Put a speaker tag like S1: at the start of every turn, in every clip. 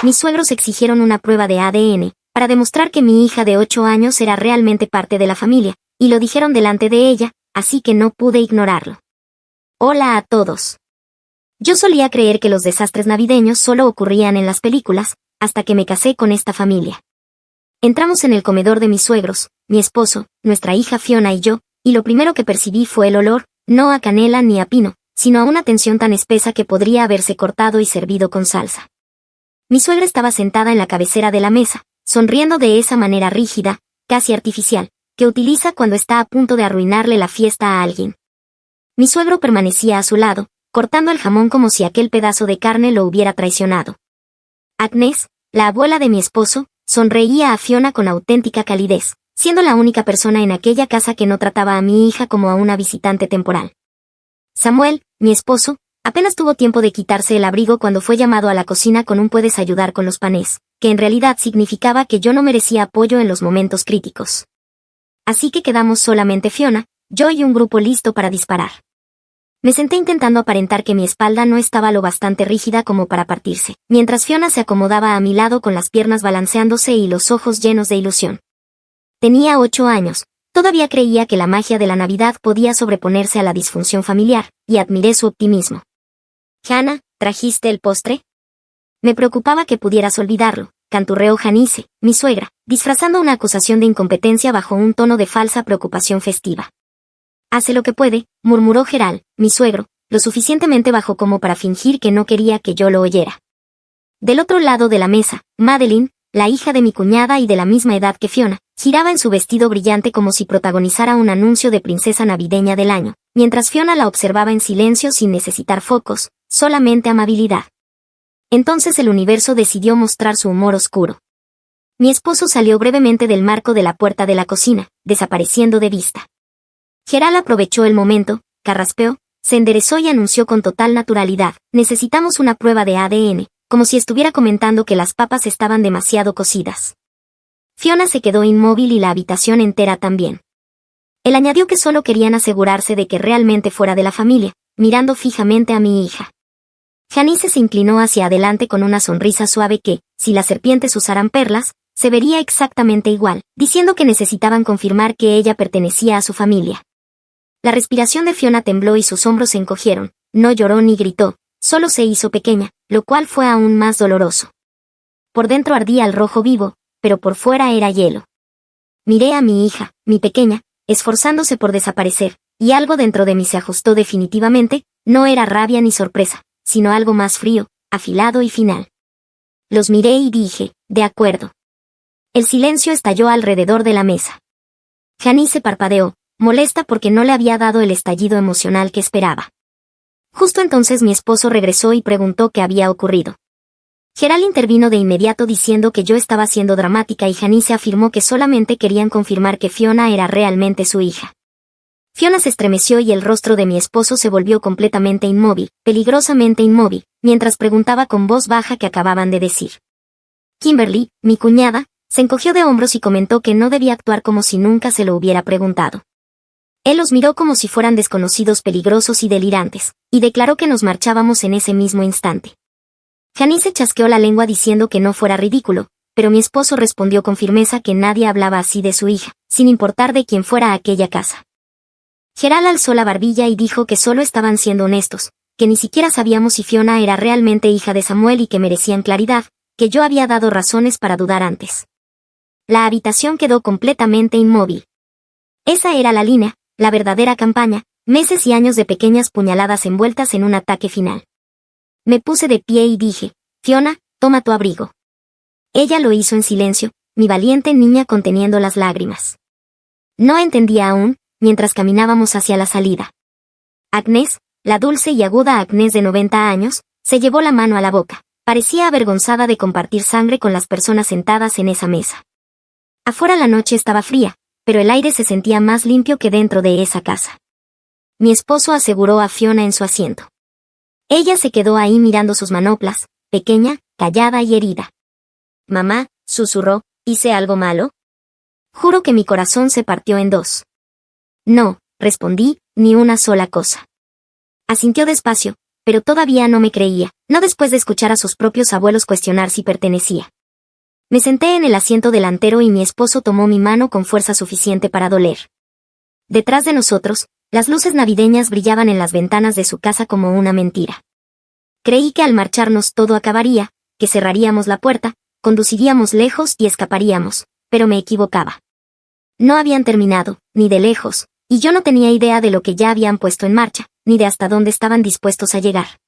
S1: mis suegros exigieron una prueba de ADN, para demostrar que mi hija de 8 años era realmente parte de la familia, y lo dijeron delante de ella, así que no pude ignorarlo. Hola a todos. Yo solía creer que los desastres navideños solo ocurrían en las películas, hasta que me casé con esta familia. Entramos en el comedor de mis suegros, mi esposo, nuestra hija Fiona y yo, y lo primero que percibí fue el olor, no a canela ni a pino, sino a una tensión tan espesa que podría haberse cortado y servido con salsa. Mi suegra estaba sentada en la cabecera de la mesa, sonriendo de esa manera rígida, casi artificial, que utiliza cuando está a punto de arruinarle la fiesta a alguien. Mi suegro permanecía a su lado, cortando el jamón como si aquel pedazo de carne lo hubiera traicionado. Agnes, la abuela de mi esposo, sonreía a Fiona con auténtica calidez, siendo la única persona en aquella casa que no trataba a mi hija como a una visitante temporal. Samuel, mi esposo, apenas tuvo tiempo de quitarse el abrigo cuando fue llamado a la cocina con un «¿puedes ayudar con los panes?», que en realidad significaba que yo no merecía apoyo en los momentos críticos. Así que quedamos solamente Fiona, yo y un grupo listo para disparar. Me senté intentando aparentar que mi espalda no estaba lo bastante rígida como para partirse, mientras Fiona se acomodaba a mi lado con las piernas balanceándose y los ojos llenos de ilusión. Tenía 8 años, todavía creía que la magia de la Navidad podía sobreponerse a la disfunción familiar, y admiré su optimismo. «Hannah, ¿trajiste el postre?» Me preocupaba que pudieras olvidarlo, canturreó Janice, mi suegra, disfrazando una acusación de incompetencia bajo un tono de falsa preocupación festiva. «Hace lo que puede», murmuró Gerald, mi suegro, lo suficientemente bajo como para fingir que no quería que yo lo oyera. Del otro lado de la mesa, Madeline, la hija de mi cuñada y de la misma edad que Fiona, giraba en su vestido brillante como si protagonizara un anuncio de princesa navideña del año, mientras Fiona la observaba en silencio sin necesitar focos, solamente amabilidad. Entonces el universo decidió mostrar su humor oscuro. Mi esposo salió brevemente del marco de la puerta de la cocina, desapareciendo de vista. Gerald aprovechó el momento, carraspeó, se enderezó y anunció con total naturalidad: «Necesitamos una prueba de ADN», como si estuviera comentando que las papas estaban demasiado cocidas. Fiona se quedó inmóvil y la habitación entera también. Él añadió que solo querían asegurarse de que realmente fuera de la familia, mirando fijamente a mi hija. Janice se inclinó hacia adelante con una sonrisa suave que, si las serpientes usaran perlas, se vería exactamente igual, diciendo que necesitaban confirmar que ella pertenecía a su familia. La respiración de Fiona tembló y sus hombros se encogieron, no lloró ni gritó, solo se hizo pequeña, lo cual fue aún más doloroso. Por dentro ardía el rojo vivo, pero por fuera era hielo. Miré a mi hija, mi pequeña, esforzándose por desaparecer, y algo dentro de mí se ajustó definitivamente, no era rabia ni sorpresa, sino algo más frío, afilado y final. Los miré y dije: «De acuerdo». El silencio estalló alrededor de la mesa. Janice parpadeó, molesta porque no le había dado el estallido emocional que esperaba. Justo entonces mi esposo regresó y preguntó qué había ocurrido. Gerald intervino de inmediato diciendo que yo estaba siendo dramática y Janice afirmó que solamente querían confirmar que Fiona era realmente su hija. Fiona se estremeció y el rostro de mi esposo se volvió completamente inmóvil, peligrosamente inmóvil, mientras preguntaba con voz baja qué acababan de decir. Kimberly, mi cuñada, se encogió de hombros y comentó que no debía actuar como si nunca se lo hubiera preguntado. Él los miró como si fueran desconocidos peligrosos y delirantes, y declaró que nos marchábamos en ese mismo instante. Janice chasqueó la lengua diciendo que no fuera ridículo, pero mi esposo respondió con firmeza que nadie hablaba así de su hija, sin importar de quién fuera aquella casa. Gerald alzó la barbilla y dijo que solo estaban siendo honestos, que ni siquiera sabíamos si Fiona era realmente hija de Samuel y que merecían claridad, que yo había dado razones para dudar antes. La habitación quedó completamente inmóvil. Esa era la línea, la verdadera campaña, meses y años de pequeñas puñaladas envueltas en un ataque final. Me puse de pie y dije: «Fiona, toma tu abrigo». Ella lo hizo en silencio, mi valiente niña conteniendo las lágrimas. No entendía aún, mientras caminábamos hacia la salida. Agnes, la dulce y aguda Agnes de 90 años, se llevó la mano a la boca. Parecía avergonzada de compartir sangre con las personas sentadas en esa mesa. Afuera la noche estaba fría, pero el aire se sentía más limpio que dentro de esa casa. Mi esposo aseguró a Fiona en su asiento. Ella se quedó ahí mirando sus manoplas, pequeña, callada y herida. «Mamá», susurró, «¿hice algo malo?» Juro que mi corazón se partió en dos. «No», respondí, «ni una sola cosa». Asintió despacio, pero todavía no me creía, no después de escuchar a sus propios abuelos cuestionar si pertenecía. Me senté en el asiento delantero y mi esposo tomó mi mano con fuerza suficiente para doler. Detrás de nosotros, las luces navideñas brillaban en las ventanas de su casa como una mentira. Creí que al marcharnos todo acabaría, que cerraríamos la puerta, conduciríamos lejos y escaparíamos, pero me equivocaba. No habían terminado, ni de lejos, y yo no tenía idea de lo que ya habían puesto en marcha, ni de hasta dónde estaban dispuestos a llegar.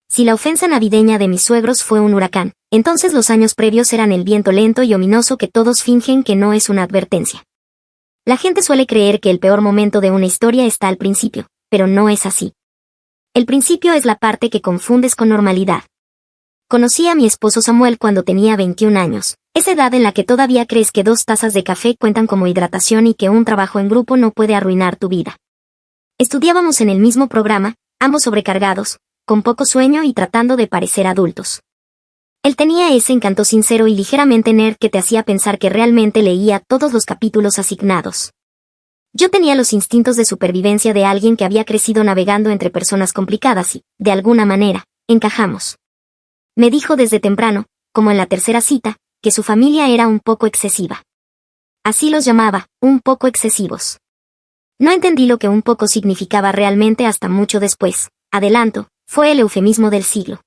S1: Si la ofensa navideña de mis suegros fue un huracán, entonces los años previos eran el viento lento y ominoso que todos fingen que no es una advertencia. La gente suele creer que el peor momento de una historia está al principio, pero no es así. El principio es la parte que confundes con normalidad. Conocí a mi esposo Samuel cuando tenía 21 años, esa edad en la que todavía crees que 2 tazas de café cuentan como hidratación y que un trabajo en grupo no puede arruinar tu vida. Estudiábamos en el mismo programa, ambos sobrecargados, con poco sueño y tratando de parecer adultos. Él tenía ese encanto sincero y ligeramente nerd que te hacía pensar que realmente leía todos los capítulos asignados. Yo tenía los instintos de supervivencia de alguien que había crecido navegando entre personas complicadas y, de alguna manera, encajamos. Me dijo desde temprano, como en la tercera cita, que su familia era un poco excesiva. Así los llamaba, un poco excesivos. No entendí lo que un poco significaba realmente hasta mucho después. Adelanto, fue el eufemismo del siglo.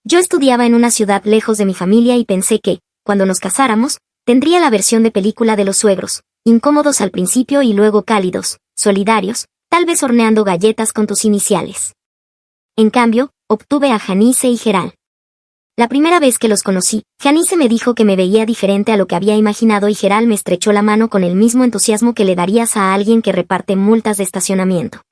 S1: Yo estudiaba en una ciudad lejos de mi familia y pensé que, cuando nos casáramos, tendría la versión de película de los suegros, incómodos al principio y luego cálidos, solidarios, tal vez horneando galletas con tus iniciales. En cambio, obtuve a Janice y Geral. La primera vez que los conocí, Janice me dijo que me veía diferente a lo que había imaginado y Geral me estrechó la mano con el mismo entusiasmo que le darías a alguien que reparte multas de estacionamiento.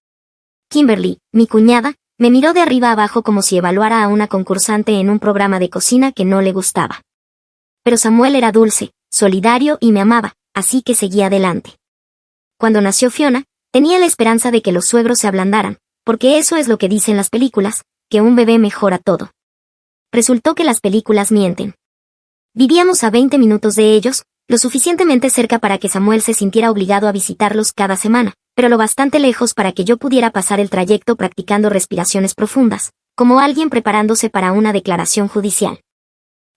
S1: Kimberly, mi cuñada, me miró de arriba abajo como si evaluara a una concursante en un programa de cocina que no le gustaba. Pero Samuel era dulce, solidario y me amaba, así que seguí adelante. Cuando nació Fiona, tenía la esperanza de que los suegros se ablandaran, porque eso es lo que dicen las películas, que un bebé mejora todo. Resultó que las películas mienten. Vivíamos a 20 minutos de ellos, lo suficientemente cerca para que Samuel se sintiera obligado a visitarlos cada semana, pero lo bastante lejos para que yo pudiera pasar el trayecto practicando respiraciones profundas, como alguien preparándose para una declaración judicial.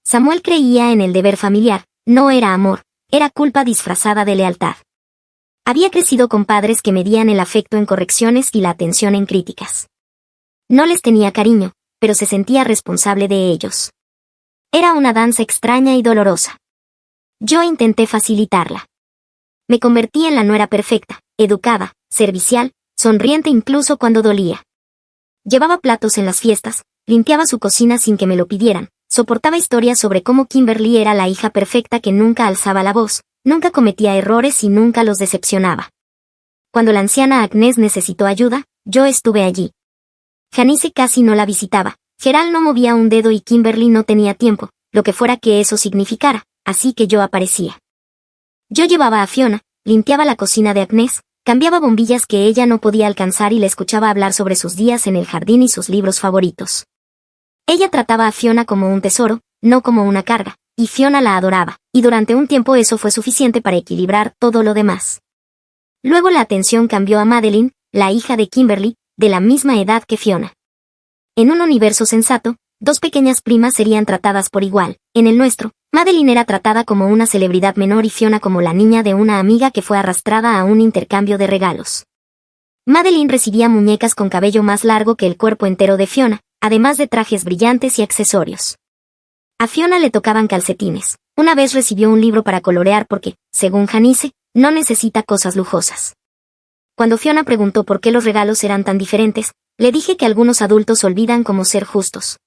S1: Samuel creía en el deber familiar, no era amor, era culpa disfrazada de lealtad. Había crecido con padres que medían el afecto en correcciones y la atención en críticas. No les tenía cariño, pero se sentía responsable de ellos. Era una danza extraña y dolorosa. Yo intenté facilitarla. Me convertí en la nuera perfecta, educada, servicial, sonriente incluso cuando dolía. Llevaba platos en las fiestas, limpiaba su cocina sin que me lo pidieran, soportaba historias sobre cómo Kimberly era la hija perfecta que nunca alzaba la voz, nunca cometía errores y nunca los decepcionaba. Cuando la anciana Agnes necesitó ayuda, yo estuve allí. Janice casi no la visitaba, Geral no movía un dedo y Kimberly no tenía tiempo, lo que fuera que eso significara, así que yo aparecía. Yo llevaba a Fiona, limpiaba la cocina de Agnes, cambiaba bombillas que ella no podía alcanzar y la escuchaba hablar sobre sus días en el jardín y sus libros favoritos. Ella trataba a Fiona como un tesoro, no como una carga, y Fiona la adoraba, y durante un tiempo eso fue suficiente para equilibrar todo lo demás. Luego la atención cambió a Madeline, la hija de Kimberly, de la misma edad que Fiona. En un universo sensato, 2 pequeñas primas serían tratadas por igual. En el nuestro, Madeline era tratada como una celebridad menor y Fiona como la niña de una amiga que fue arrastrada a un intercambio de regalos. Madeline recibía muñecas con cabello más largo que el cuerpo entero de Fiona, además de trajes brillantes y accesorios. A Fiona le tocaban calcetines. Una vez recibió un libro para colorear porque, según Janice, no necesita cosas lujosas. Cuando Fiona preguntó por qué los regalos eran tan diferentes, le dije que algunos adultos olvidan cómo ser justos.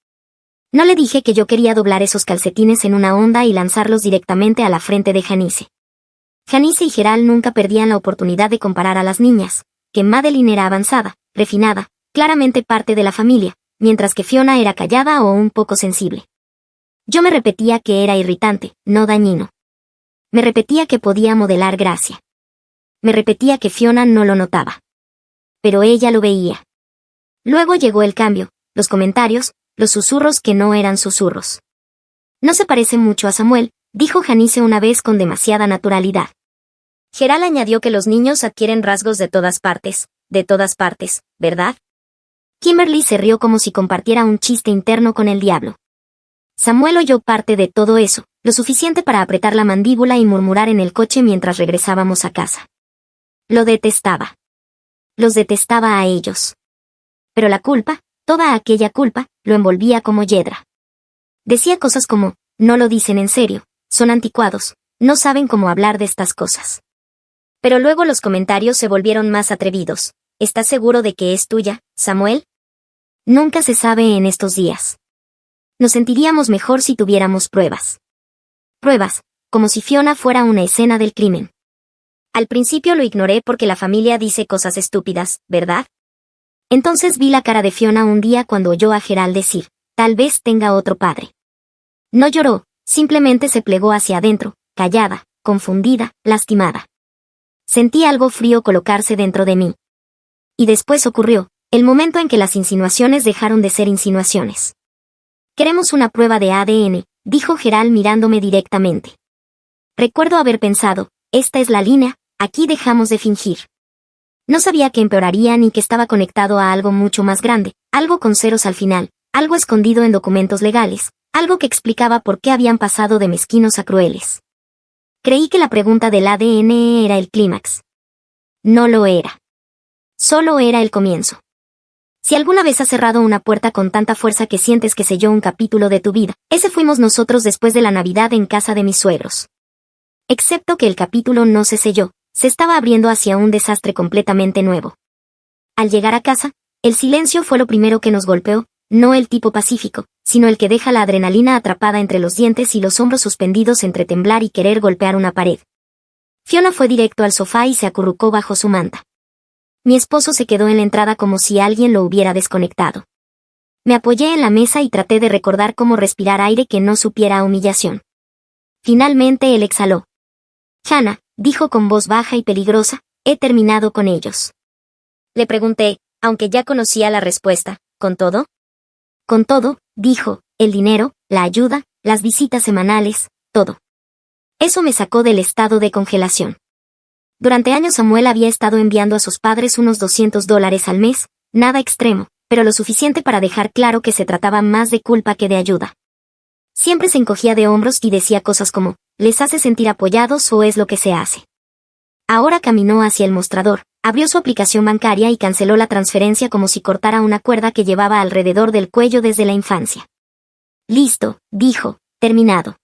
S1: No le dije que yo quería doblar esos calcetines en una onda y lanzarlos directamente a la frente de Janice. Janice y Geral nunca perdían la oportunidad de comparar a las niñas, que Madeline era avanzada, refinada, claramente parte de la familia, mientras que Fiona era callada o un poco sensible. Yo me repetía que era irritante, no dañino. Me repetía que podía modelar gracia. Me repetía que Fiona no lo notaba. Pero ella lo veía. Luego llegó el cambio, los comentarios, los susurros que no eran susurros. No se parece mucho a Samuel, dijo Janice una vez con demasiada naturalidad. Geral añadió que los niños adquieren rasgos de todas partes, ¿verdad? Kimberly se rió como si compartiera un chiste interno con el diablo. Samuel oyó parte de todo eso, lo suficiente para apretar la mandíbula y murmurar en el coche mientras regresábamos a casa. Lo detestaba. Los detestaba a ellos. Pero la culpa, toda aquella culpa, lo envolvía como hiedra. Decía cosas como, no lo dicen en serio, son anticuados, no saben cómo hablar de estas cosas. Pero luego los comentarios se volvieron más atrevidos. ¿Estás seguro de que es tuya, Samuel? Nunca se sabe en estos días. Nos sentiríamos mejor si tuviéramos pruebas. Pruebas, como si Fiona fuera una escena del crimen. Al principio lo ignoré porque la familia dice cosas estúpidas, ¿verdad? Entonces vi la cara de Fiona un día cuando oyó a Gerald decir, tal vez tenga otro padre. No lloró, simplemente se plegó hacia adentro, callada, confundida, lastimada. Sentí algo frío colocarse dentro de mí. Y después ocurrió, el momento en que las insinuaciones dejaron de ser insinuaciones. Queremos una prueba de ADN, dijo Gerald mirándome directamente. Recuerdo haber pensado, esta es la línea, aquí dejamos de fingir. No sabía que empeoraría ni que estaba conectado a algo mucho más grande, algo con ceros al final, algo escondido en documentos legales, algo que explicaba por qué habían pasado de mezquinos a crueles. Creí que la pregunta del ADN era el clímax. No lo era. Solo era el comienzo. Si alguna vez has cerrado una puerta con tanta fuerza que sientes que selló un capítulo de tu vida, ese fuimos nosotros después de la Navidad en casa de mis suegros. Excepto que el capítulo no se selló, se estaba abriendo hacia un desastre completamente nuevo. Al llegar a casa, el silencio fue lo primero que nos golpeó, no el tipo pacífico, sino el que deja la adrenalina atrapada entre los dientes y los hombros suspendidos entre temblar y querer golpear una pared. Fiona fue directo al sofá y se acurrucó bajo su manta. Mi esposo se quedó en la entrada como si alguien lo hubiera desconectado. Me apoyé en la mesa y traté de recordar cómo respirar aire que no supiera a humillación. Finalmente él exhaló. Hannah, dijo con voz baja y peligrosa, he terminado con ellos. Le pregunté, aunque ya conocía la respuesta, ¿con todo? Con todo, dijo, el dinero, la ayuda, las visitas semanales, todo. Eso me sacó del estado de congelación. Durante años Samuel había estado enviando a sus padres unos $200 al mes, nada extremo, pero lo suficiente para dejar claro que se trataba más de culpa que de ayuda. Siempre se encogía de hombros y decía cosas como, ¿les hace sentir apoyados o es lo que se hace? Ahora caminó hacia el mostrador, abrió su aplicación bancaria y canceló la transferencia como si cortara una cuerda que llevaba alrededor del cuello desde la infancia. Listo, dijo, terminado.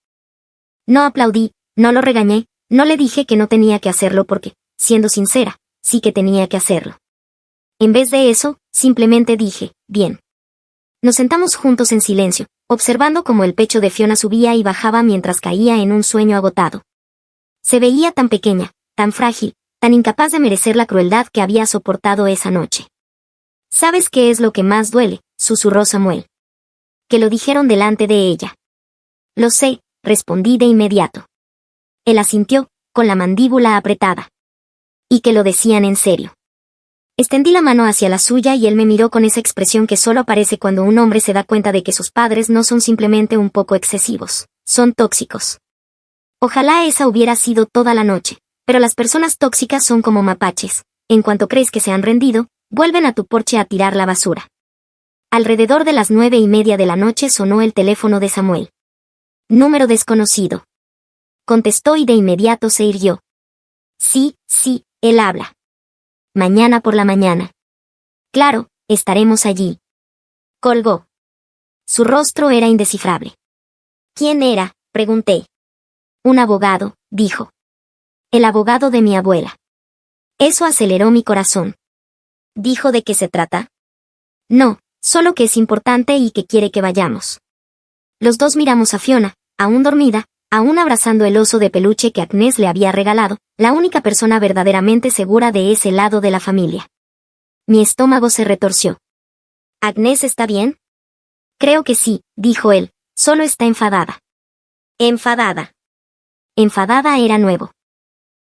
S1: No aplaudí, no lo regañé, no le dije que no tenía que hacerlo porque, siendo sincera, sí que tenía que hacerlo. En vez de eso, simplemente dije, bien. Nos sentamos juntos en silencio, observando cómo el pecho de Fiona subía y bajaba mientras caía en un sueño agotado. Se veía tan pequeña, tan frágil, tan incapaz de merecer la crueldad que había soportado esa noche. ¿Sabes qué es lo que más duele?, susurró Samuel. Que lo dijeron delante de ella. Lo sé, respondí de inmediato. Él asintió, con la mandíbula apretada. Y que lo decían en serio. Extendí la mano hacia la suya y él me miró con esa expresión que solo aparece cuando un hombre se da cuenta de que sus padres no son simplemente un poco excesivos, son tóxicos. Ojalá esa hubiera sido toda la noche, pero las personas tóxicas son como mapaches, en cuanto crees que se han rendido, vuelven a tu porche a tirar la basura. Alrededor de las 9:30 de la noche sonó el teléfono de Samuel. Número desconocido. Contestó y de inmediato se irguió. Sí, él habla. Mañana por la mañana. Claro, estaremos allí. Colgó. Su rostro era indescifrable. ¿Quién era?, pregunté. Un abogado, dijo. El abogado de mi abuela. Eso aceleró mi corazón. ¿Dijo de qué se trata? No, solo que es importante y que quiere que vayamos. Los dos miramos a Fiona, aún dormida, aún abrazando el oso de peluche que Agnes le había regalado, la única persona verdaderamente segura de ese lado de la familia. Mi estómago se retorció. ¿Agnes está bien? Creo que sí, dijo él, solo está enfadada. Enfadada. Enfadada era nuevo.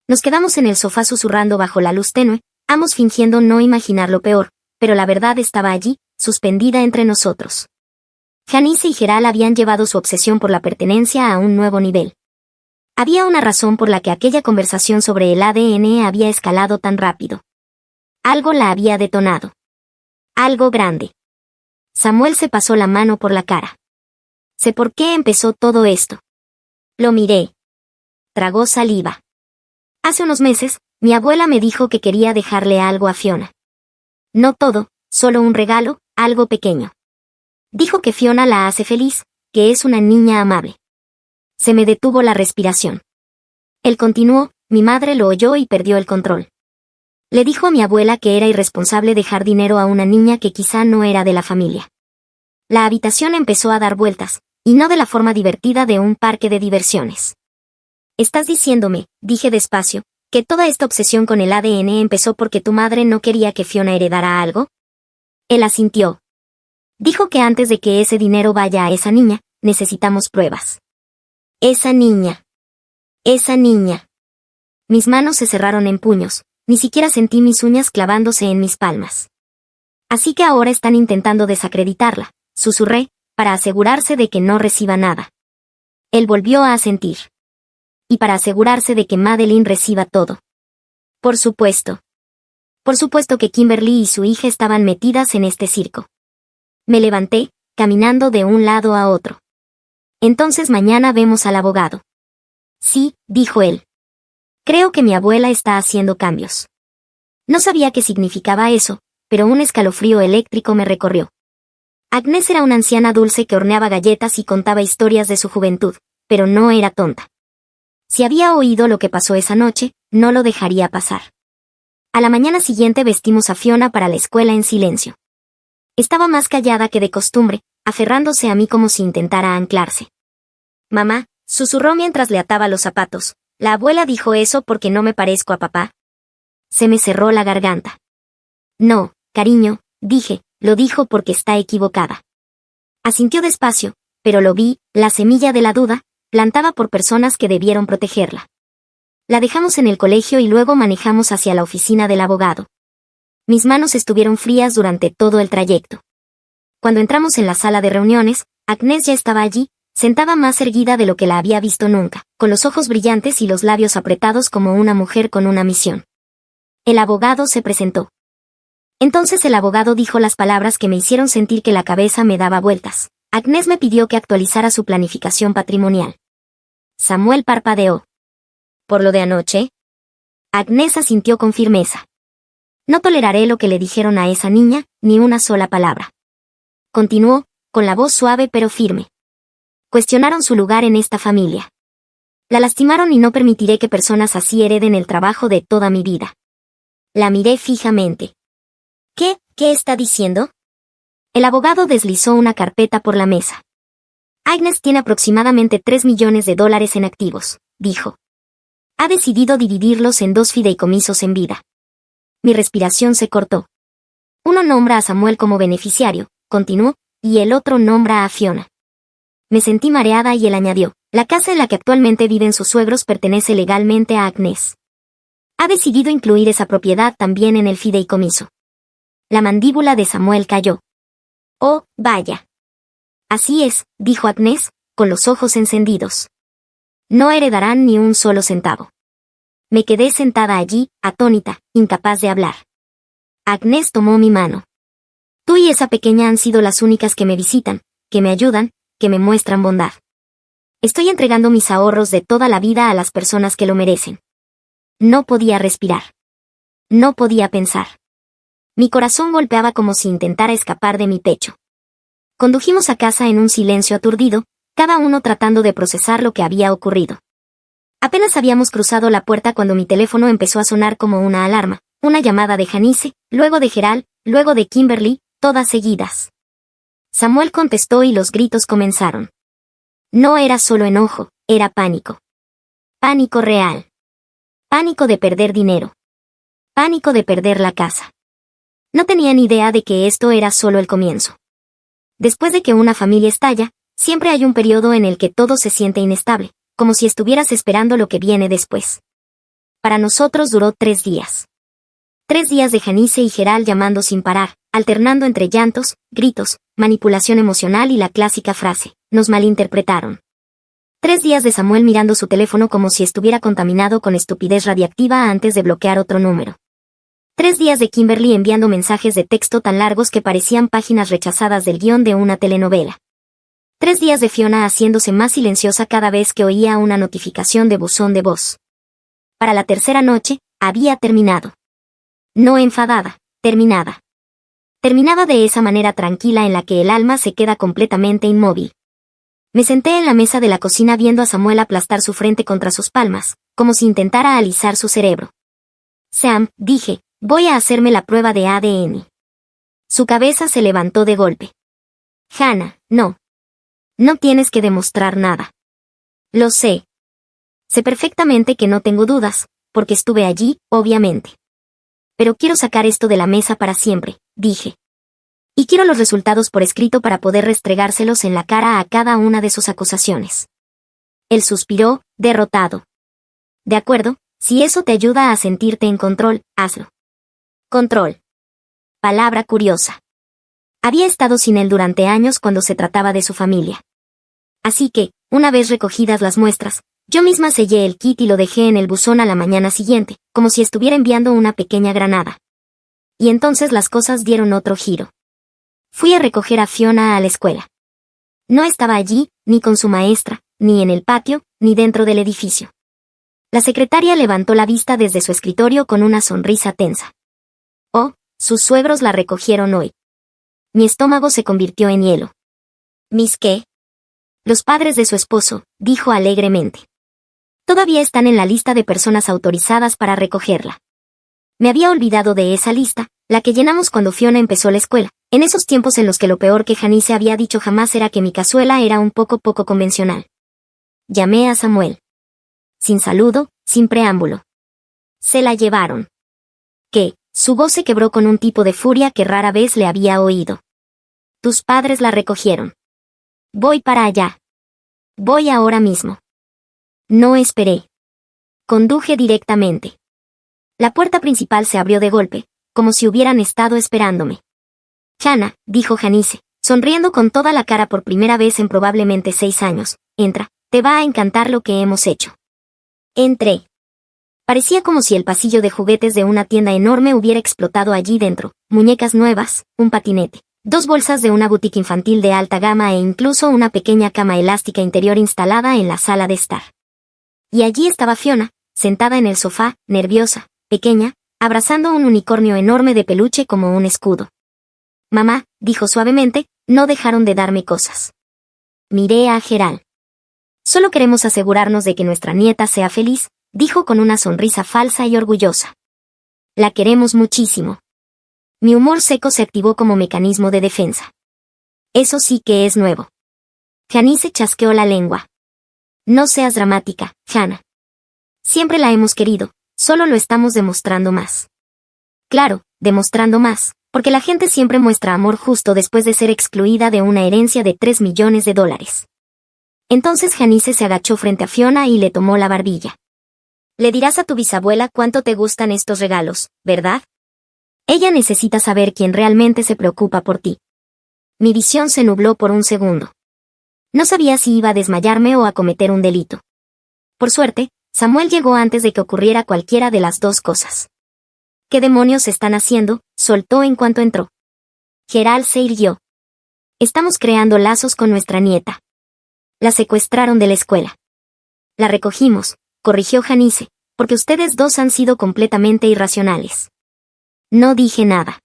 S1: Nos quedamos en el sofá susurrando bajo la luz tenue, ambos fingiendo no imaginar lo peor, pero la verdad estaba allí, suspendida entre nosotros. Janice y Gerald habían llevado su obsesión por la pertenencia a un nuevo nivel. Había una razón por la que aquella conversación sobre el ADN había escalado tan rápido. Algo la había detonado. Algo grande. Samuel se pasó la mano por la cara. Sé por qué empezó todo esto. Lo miré. Tragó saliva. Hace unos meses, mi abuela me dijo que quería dejarle algo a Fiona. No todo, solo un regalo, algo pequeño. Dijo que Fiona la hace feliz, que es una niña amable. Se me detuvo la respiración. Él continuó, mi madre lo oyó y perdió el control. Le dijo a mi abuela que era irresponsable dejar dinero a una niña que quizá no era de la familia. La habitación empezó a dar vueltas, y no de la forma divertida de un parque de diversiones. Estás diciéndome, dije despacio, que toda esta obsesión con el ADN empezó porque tu madre no quería que Fiona heredara algo. Él asintió. Dijo que antes de que ese dinero vaya a esa niña, necesitamos pruebas. Esa niña. Esa niña. Mis manos se cerraron en puños, ni siquiera sentí mis uñas clavándose en mis palmas. Así que ahora están intentando desacreditarla, susurré, para asegurarse de que no reciba nada. Él volvió a asentir. Y para asegurarse de que Madeline reciba todo. Por supuesto. Por supuesto que Kimberly y su hija estaban metidas en este circo. Me levanté, caminando de un lado a otro. Entonces mañana vemos al abogado. Sí, dijo él. Creo que mi abuela está haciendo cambios. No sabía qué significaba eso, pero un escalofrío eléctrico me recorrió. Agnes era una anciana dulce que horneaba galletas y contaba historias de su juventud, pero no era tonta. Si había oído lo que pasó esa noche, no lo dejaría pasar. A la mañana siguiente vestimos a Fiona para la escuela en silencio. Estaba más callada que de costumbre, aferrándose a mí como si intentara anclarse. Mamá, susurró mientras le ataba los zapatos, ¿la abuela dijo eso porque no me parezco a papá? Se me cerró la garganta. No, cariño, dije, lo dijo porque está equivocada. Asintió despacio, pero lo vi, la semilla de la duda, plantada por personas que debieron protegerla. La dejamos en el colegio y luego manejamos hacia la oficina del abogado. Mis manos estuvieron frías durante todo el trayecto. Cuando entramos en la sala de reuniones, Agnes ya estaba allí, sentada más erguida de lo que la había visto nunca, con los ojos brillantes y los labios apretados como una mujer con una misión. El abogado se presentó. Entonces el abogado dijo las palabras que me hicieron sentir que la cabeza me daba vueltas. Agnes me pidió que actualizara su planificación patrimonial. Samuel parpadeó. ¿Por lo de anoche? Agnes asintió con firmeza. No toleraré lo que le dijeron a esa niña, ni una sola palabra. Continuó, con la voz suave pero firme. Cuestionaron su lugar en esta familia. La lastimaron y no permitiré que personas así hereden el trabajo de toda mi vida. La miré fijamente. ¿Qué está diciendo? El abogado deslizó una carpeta por la mesa. Agnes tiene aproximadamente $3 millones en activos, dijo. Ha decidido dividirlos en 2 fideicomisos en vida. Mi respiración se cortó. Uno nombra a Samuel como beneficiario, continuó, y el otro nombra a Fiona. Me sentí mareada y él añadió, la casa en la que actualmente viven sus suegros pertenece legalmente a Agnes. Ha decidido incluir esa propiedad también en el fideicomiso. La mandíbula de Samuel cayó. Oh, vaya. Así es, dijo Agnes, con los ojos encendidos. No heredarán ni un solo centavo. Me quedé sentada allí, atónita, incapaz de hablar. Agnes tomó mi mano. Tú y esa pequeña han sido las únicas que me visitan, que me ayudan, que me muestran bondad. Estoy entregando mis ahorros de toda la vida a las personas que lo merecen. No podía respirar. No podía pensar. Mi corazón golpeaba como si intentara escapar de mi pecho. Condujimos a casa en un silencio aturdido, cada uno tratando de procesar lo que había ocurrido. Apenas habíamos cruzado la puerta cuando mi teléfono empezó a sonar como una alarma, una llamada de Janice, luego de Gerald, luego de Kimberly, todas seguidas. Samuel contestó y los gritos comenzaron. No era solo enojo, era pánico. Pánico real. Pánico de perder dinero. Pánico de perder la casa. No tenía ni idea de que esto era solo el comienzo. Después de que una familia estalla, siempre hay un periodo en el que todo se siente inestable, como si estuvieras esperando lo que viene después. Para nosotros duró 3 días. 3 días de Janice y Gerald llamando sin parar, alternando entre llantos, gritos, manipulación emocional y la clásica frase, nos malinterpretaron. 3 días de Samuel mirando su teléfono como si estuviera contaminado con estupidez radiactiva antes de bloquear otro número. 3 días de Kimberly enviando mensajes de texto tan largos que parecían páginas rechazadas del guión de una telenovela. 3 días de Fiona haciéndose más silenciosa cada vez que oía una notificación de buzón de voz. Para la tercera noche, había terminado. No enfadada, terminada. Terminaba de esa manera tranquila en la que el alma se queda completamente inmóvil. Me senté en la mesa de la cocina viendo a Samuel aplastar su frente contra sus palmas, como si intentara alisar su cerebro. Sam, dije, voy a hacerme la prueba de ADN. Su cabeza se levantó de golpe. Hannah, no. No tienes que demostrar nada. Lo sé. Sé perfectamente que no tengo dudas, porque estuve allí, obviamente. Pero quiero sacar esto de la mesa para siempre, dije. Y quiero los resultados por escrito para poder restregárselos en la cara a cada una de sus acusaciones. Él suspiró, derrotado. De acuerdo, si eso te ayuda a sentirte en control, hazlo. Control. Palabra curiosa. Había estado sin él durante años cuando se trataba de su familia. Así que, una vez recogidas las muestras, yo misma sellé el kit y lo dejé en el buzón a la mañana siguiente, como si estuviera enviando una pequeña granada. Y entonces las cosas dieron otro giro. Fui a recoger a Fiona a la escuela. No estaba allí, ni con su maestra, ni en el patio, ni dentro del edificio. La secretaria levantó la vista desde su escritorio con una sonrisa tensa. Oh, sus suegros la recogieron hoy. Mi estómago se convirtió en hielo. ¿Mis qué? Los padres de su esposo, dijo alegremente. Todavía están en la lista de personas autorizadas para recogerla. Me había olvidado de esa lista, la que llenamos cuando Fiona empezó la escuela, en esos tiempos en los que lo peor que Janice había dicho jamás era que mi cazuela era un poco convencional. Llamé a Samuel. Sin saludo, sin preámbulo. Se la llevaron. ¿Qué? Su voz se quebró con un tipo de furia que rara vez le había oído. Tus padres la recogieron. Voy para allá. Voy ahora mismo. No esperé. Conduje directamente. La puerta principal se abrió de golpe, como si hubieran estado esperándome. Hannah, dijo Janice, sonriendo con toda la cara por primera vez en probablemente 6 años, entra, te va a encantar lo que hemos hecho. Entré. Parecía como si el pasillo de juguetes de una tienda enorme hubiera explotado allí dentro, muñecas nuevas, un patinete, 2 bolsas de una boutique infantil de alta gama e incluso una pequeña cama elástica interior instalada en la sala de estar. Y allí estaba Fiona, sentada en el sofá, nerviosa, pequeña, abrazando un unicornio enorme de peluche como un escudo. Mamá, dijo suavemente, no dejaron de darme cosas. Miré a Gerald. Solo queremos asegurarnos de que nuestra nieta sea feliz, dijo con una sonrisa falsa y orgullosa. La queremos muchísimo. Mi humor seco se activó como mecanismo de defensa. Eso sí que es nuevo. Janice chasqueó la lengua. No seas dramática, Hannah. Siempre la hemos querido, solo lo estamos demostrando más. Claro, demostrando más, porque la gente siempre muestra amor justo después de ser excluida de una herencia de $3 millones. Entonces Janice se agachó frente a Fiona y le tomó la barbilla. Le dirás a tu bisabuela cuánto te gustan estos regalos, ¿verdad? Ella necesita saber quién realmente se preocupa por ti. Mi visión se nubló por un segundo. No sabía si iba a desmayarme o a cometer un delito. Por suerte, Samuel llegó antes de que ocurriera cualquiera de las dos cosas. ¿Qué demonios están haciendo?, soltó en cuanto entró. Gerald se irguió. Estamos creando lazos con nuestra nieta. La secuestraron de la escuela. La recogimos, corrigió Janice, porque ustedes dos han sido completamente irracionales. No dije nada.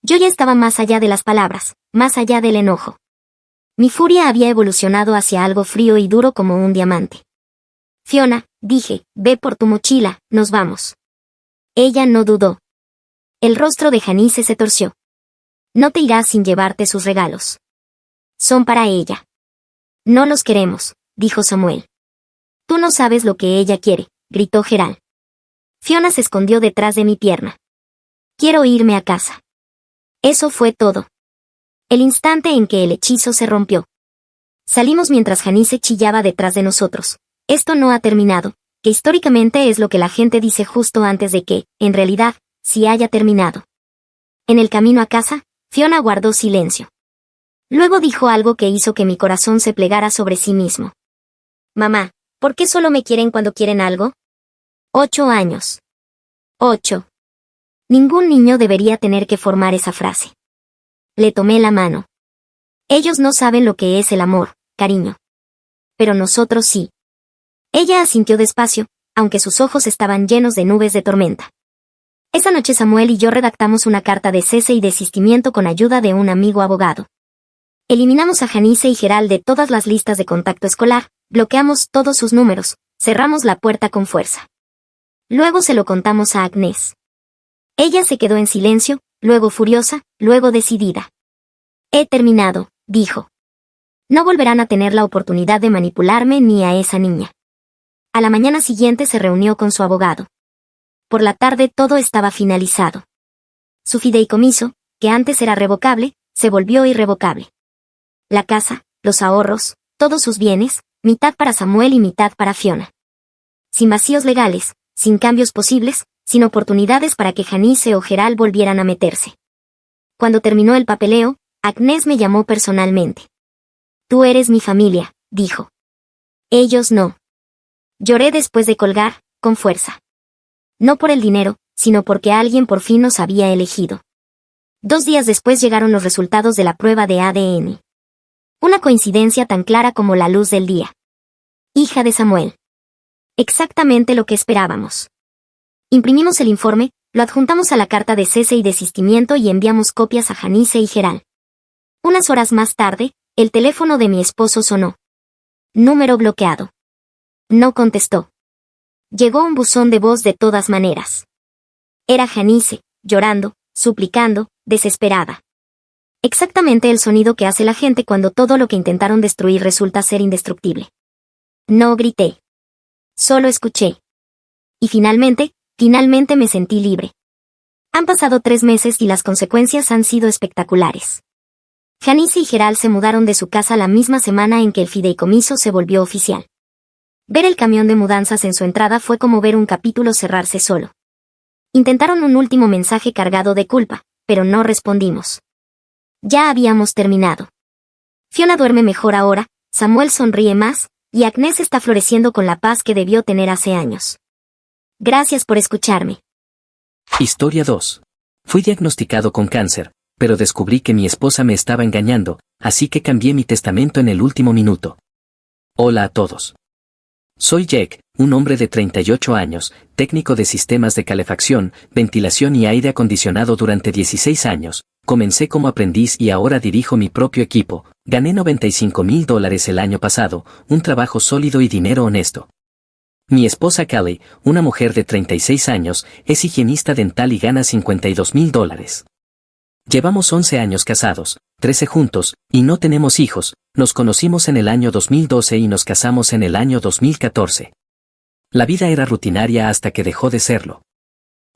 S1: Yo ya estaba más allá de las palabras, más allá del enojo. Mi furia había evolucionado hacia algo frío y duro como un diamante. Fiona, dije, ve por tu mochila, nos vamos. Ella no dudó. El rostro de Janice se torció. No te irás sin llevarte sus regalos. Son para ella. No los queremos, dijo Samuel. Tú no sabes lo que ella quiere, gritó Gerald. Fiona se escondió detrás de mi pierna. Quiero irme a casa. Eso fue todo. El instante en que el hechizo se rompió. Salimos mientras Janice chillaba detrás de nosotros. Esto no ha terminado, que históricamente es lo que la gente dice justo antes de que, en realidad, sí haya terminado. En el camino a casa, Fiona guardó silencio. Luego dijo algo que hizo que mi corazón se plegara sobre sí mismo. Mamá, ¿por qué solo me quieren cuando quieren algo? 8 años. 8. Ningún niño debería tener que formar esa frase. Le tomé la mano. Ellos no saben lo que es el amor, cariño. Pero nosotros sí. Ella asintió despacio, aunque sus ojos estaban llenos de nubes de tormenta. Esa noche Samuel y yo redactamos una carta de cese y desistimiento con ayuda de un amigo abogado. Eliminamos a Janice y Gerald de todas las listas de contacto escolar, bloqueamos todos sus números, cerramos la puerta con fuerza. Luego se lo contamos a Agnès. Ella se quedó en silencio, luego furiosa, luego decidida. He terminado, dijo. No volverán a tener la oportunidad de manipularme ni a esa niña. A la mañana siguiente se reunió con su abogado. Por la tarde todo estaba finalizado. Su fideicomiso, que antes era revocable, se volvió irrevocable. La casa, los ahorros, todos sus bienes, mitad para Samuel y mitad para Fiona. Sin vacíos legales, sin cambios posibles, sin oportunidades para que Janice o Gerald volvieran a meterse. Cuando terminó el papeleo, Agnès me llamó personalmente. Tú eres mi familia, dijo. Ellos no. Lloré después de colgar, con fuerza. No por el dinero, sino porque alguien por fin nos había elegido. 2 días después llegaron los resultados de la prueba de ADN. Una coincidencia tan clara como la luz del día. Hija de Samuel. Exactamente lo que esperábamos. Imprimimos el informe, lo adjuntamos a la carta de cese y desistimiento y enviamos copias a Janice y Gerald. Unas horas más tarde, el teléfono de mi esposo sonó. Número bloqueado. No contestó. Llegó un buzón de voz de todas maneras. Era Janice, llorando, suplicando, desesperada. Exactamente el sonido que hace la gente cuando todo lo que intentaron destruir resulta ser indestructible. No grité. Solo escuché. Y finalmente me sentí libre. Han pasado 3 meses y las consecuencias han sido espectaculares. Janice y Gerald se mudaron de su casa la misma semana en que el fideicomiso se volvió oficial. Ver el camión de mudanzas en su entrada fue como ver un capítulo cerrarse solo. Intentaron un último mensaje cargado de culpa, pero no respondimos. Ya habíamos terminado. Fiona duerme mejor ahora, Samuel sonríe más, y Agnès está floreciendo con la paz que debió tener hace años. Gracias por escucharme.
S2: Historia 2. Fui diagnosticado con cáncer, pero descubrí que mi esposa me estaba engañando, así que cambié mi testamento en el último minuto. Hola a todos. Soy Jack, un hombre de 38 años, técnico de sistemas de calefacción, ventilación y aire acondicionado durante 16 años. Comencé como aprendiz y ahora dirijo mi propio equipo. Gané $95,000 el año pasado, un trabajo sólido y dinero honesto. Mi esposa Callie, una mujer de 36 años, es higienista dental y gana $52,000. Llevamos 11 años casados, 13 juntos, y no tenemos hijos. Nos conocimos en el año 2012 y nos casamos en el año 2014. La vida era rutinaria hasta que dejó de serlo.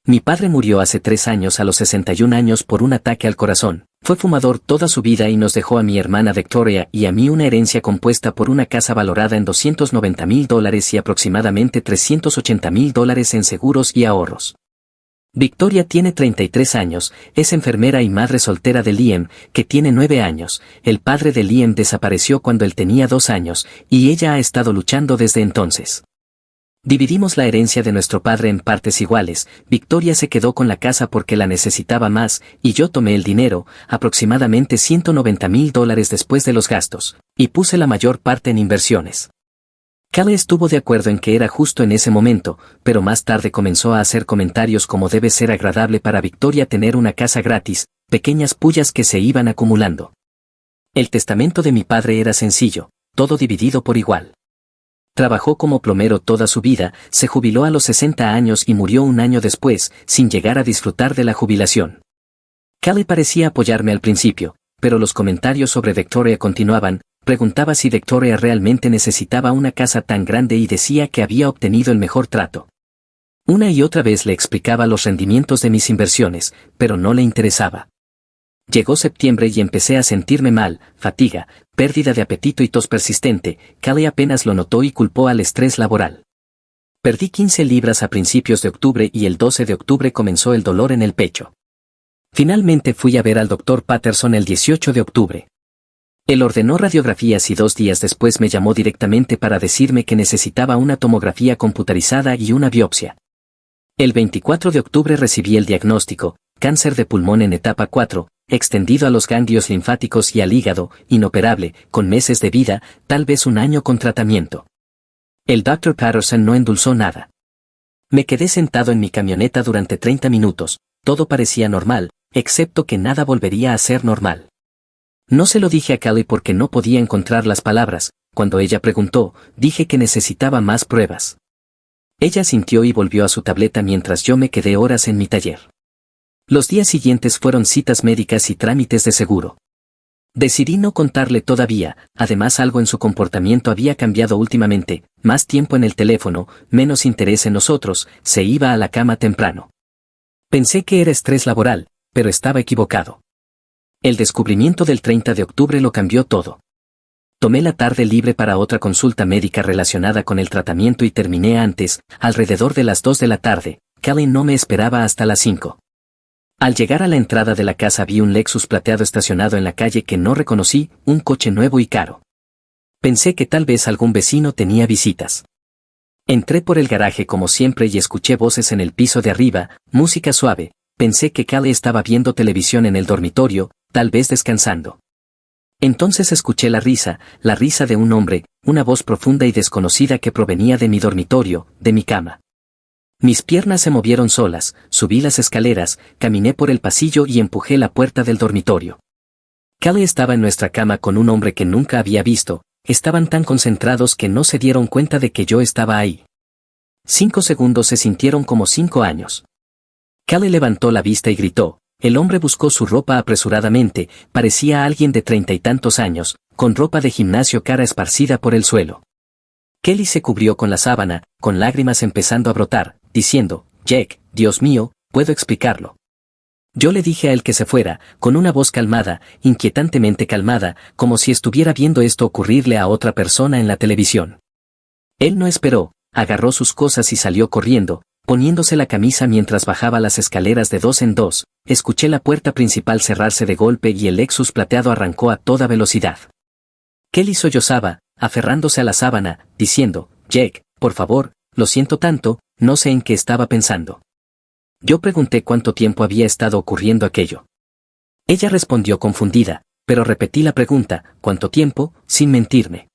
S2: Mi padre murió hace 3 años a los 61 años por un ataque al corazón. Fue fumador toda su vida y nos dejó a mi hermana Victoria y a mí una herencia compuesta por una casa valorada en $290,000 y aproximadamente $380,000 en seguros y ahorros. Victoria tiene 33 años, es enfermera y madre soltera de Liam, que tiene 9 años. El padre de Liam desapareció cuando él tenía 2 años, y ella ha estado luchando desde entonces. Dividimos la herencia de nuestro padre en partes iguales. Victoria se quedó con la casa porque la necesitaba más, y yo tomé el dinero, aproximadamente $190,000 después de los gastos, y puse la mayor parte en inversiones. Callie estuvo de acuerdo en que era justo en ese momento, pero más tarde comenzó a hacer comentarios como debe ser agradable para Victoria tener una casa gratis, pequeñas pullas que se iban acumulando. El testamento de mi padre era sencillo, todo dividido por igual. Trabajó como plomero toda su vida, se jubiló a los 60 años y murió un año después, sin llegar a disfrutar de la jubilación. Callie parecía apoyarme al principio, pero los comentarios sobre Victoria continuaban. Preguntaba si Victoria realmente necesitaba una casa tan grande y decía que había obtenido el mejor trato. Una y otra vez le explicaba los rendimientos de mis inversiones, pero no le interesaba. Llegó septiembre y empecé a sentirme mal, fatiga, pérdida de apetito y tos persistente. Callie apenas lo notó y culpó al estrés laboral. Perdí 15 libras a principios de octubre y el 12 de octubre comenzó el dolor en el pecho. Finalmente fui a ver al Dr. Patterson el 18 de octubre. Él ordenó radiografías y 2 días después me llamó directamente para decirme que necesitaba una tomografía computarizada y una biopsia. El 24 de octubre recibí el diagnóstico, cáncer de pulmón en etapa 4, extendido a los ganglios linfáticos y al hígado, inoperable, con meses de vida, tal vez un año con tratamiento. El Dr. Patterson no endulzó nada. Me quedé sentado en mi camioneta durante 30 minutos, todo parecía normal, excepto que nada volvería a ser normal. No se lo dije a Callie porque no podía encontrar las palabras. Cuando ella preguntó, dije que necesitaba más pruebas. Ella sintió y volvió a su tableta mientras yo me quedé horas en mi taller. Los días siguientes fueron citas médicas y trámites de seguro. Decidí no contarle todavía, además algo en su comportamiento había cambiado últimamente, más tiempo en el teléfono, menos interés en nosotros, se iba a la cama temprano. Pensé que era estrés laboral, pero estaba equivocado. El descubrimiento del 30 de octubre lo cambió todo. Tomé la tarde libre para otra consulta médica relacionada con el tratamiento y terminé antes, alrededor de las 2 de la tarde. Callie no me esperaba hasta las 5. Al llegar a la entrada de la casa vi un Lexus plateado estacionado en la calle que no reconocí, un coche nuevo y caro. Pensé que tal vez algún vecino tenía visitas. Entré por el garaje como siempre y escuché voces en el piso de arriba, música suave. Pensé que Callie estaba viendo televisión en el dormitorio, tal vez descansando. Entonces escuché la risa de un hombre, una voz profunda y desconocida que provenía de mi dormitorio, de mi cama. Mis piernas se movieron solas, subí las escaleras, caminé por el pasillo y empujé la puerta del dormitorio. Callie estaba en nuestra cama con un hombre que nunca había visto, estaban tan concentrados que no se dieron cuenta de que yo estaba ahí. 5 segundos se sintieron como 5 años. Callie levantó la vista y gritó. El hombre buscó su ropa apresuradamente, parecía alguien de 30 y tantos años, con ropa de gimnasio cara esparcida por el suelo. Kelly se cubrió con la sábana, con lágrimas empezando a brotar, diciendo, Jack, Dios mío, puedo explicarlo. Yo le dije a él que se fuera, con una voz calmada, inquietantemente calmada, como si estuviera viendo esto ocurrirle a otra persona en la televisión. Él no esperó, agarró sus cosas y salió corriendo, poniéndose la camisa mientras bajaba las escaleras de 2 en 2, escuché la puerta principal cerrarse de golpe y el Lexus plateado arrancó a toda velocidad. Kelly sollozaba, aferrándose a la sábana, diciendo, Jack, por favor, lo siento tanto, no sé en qué estaba pensando. Yo pregunté cuánto tiempo había estado ocurriendo aquello. Ella respondió confundida, pero repetí la pregunta, ¿cuánto tiempo?, sin mentirme.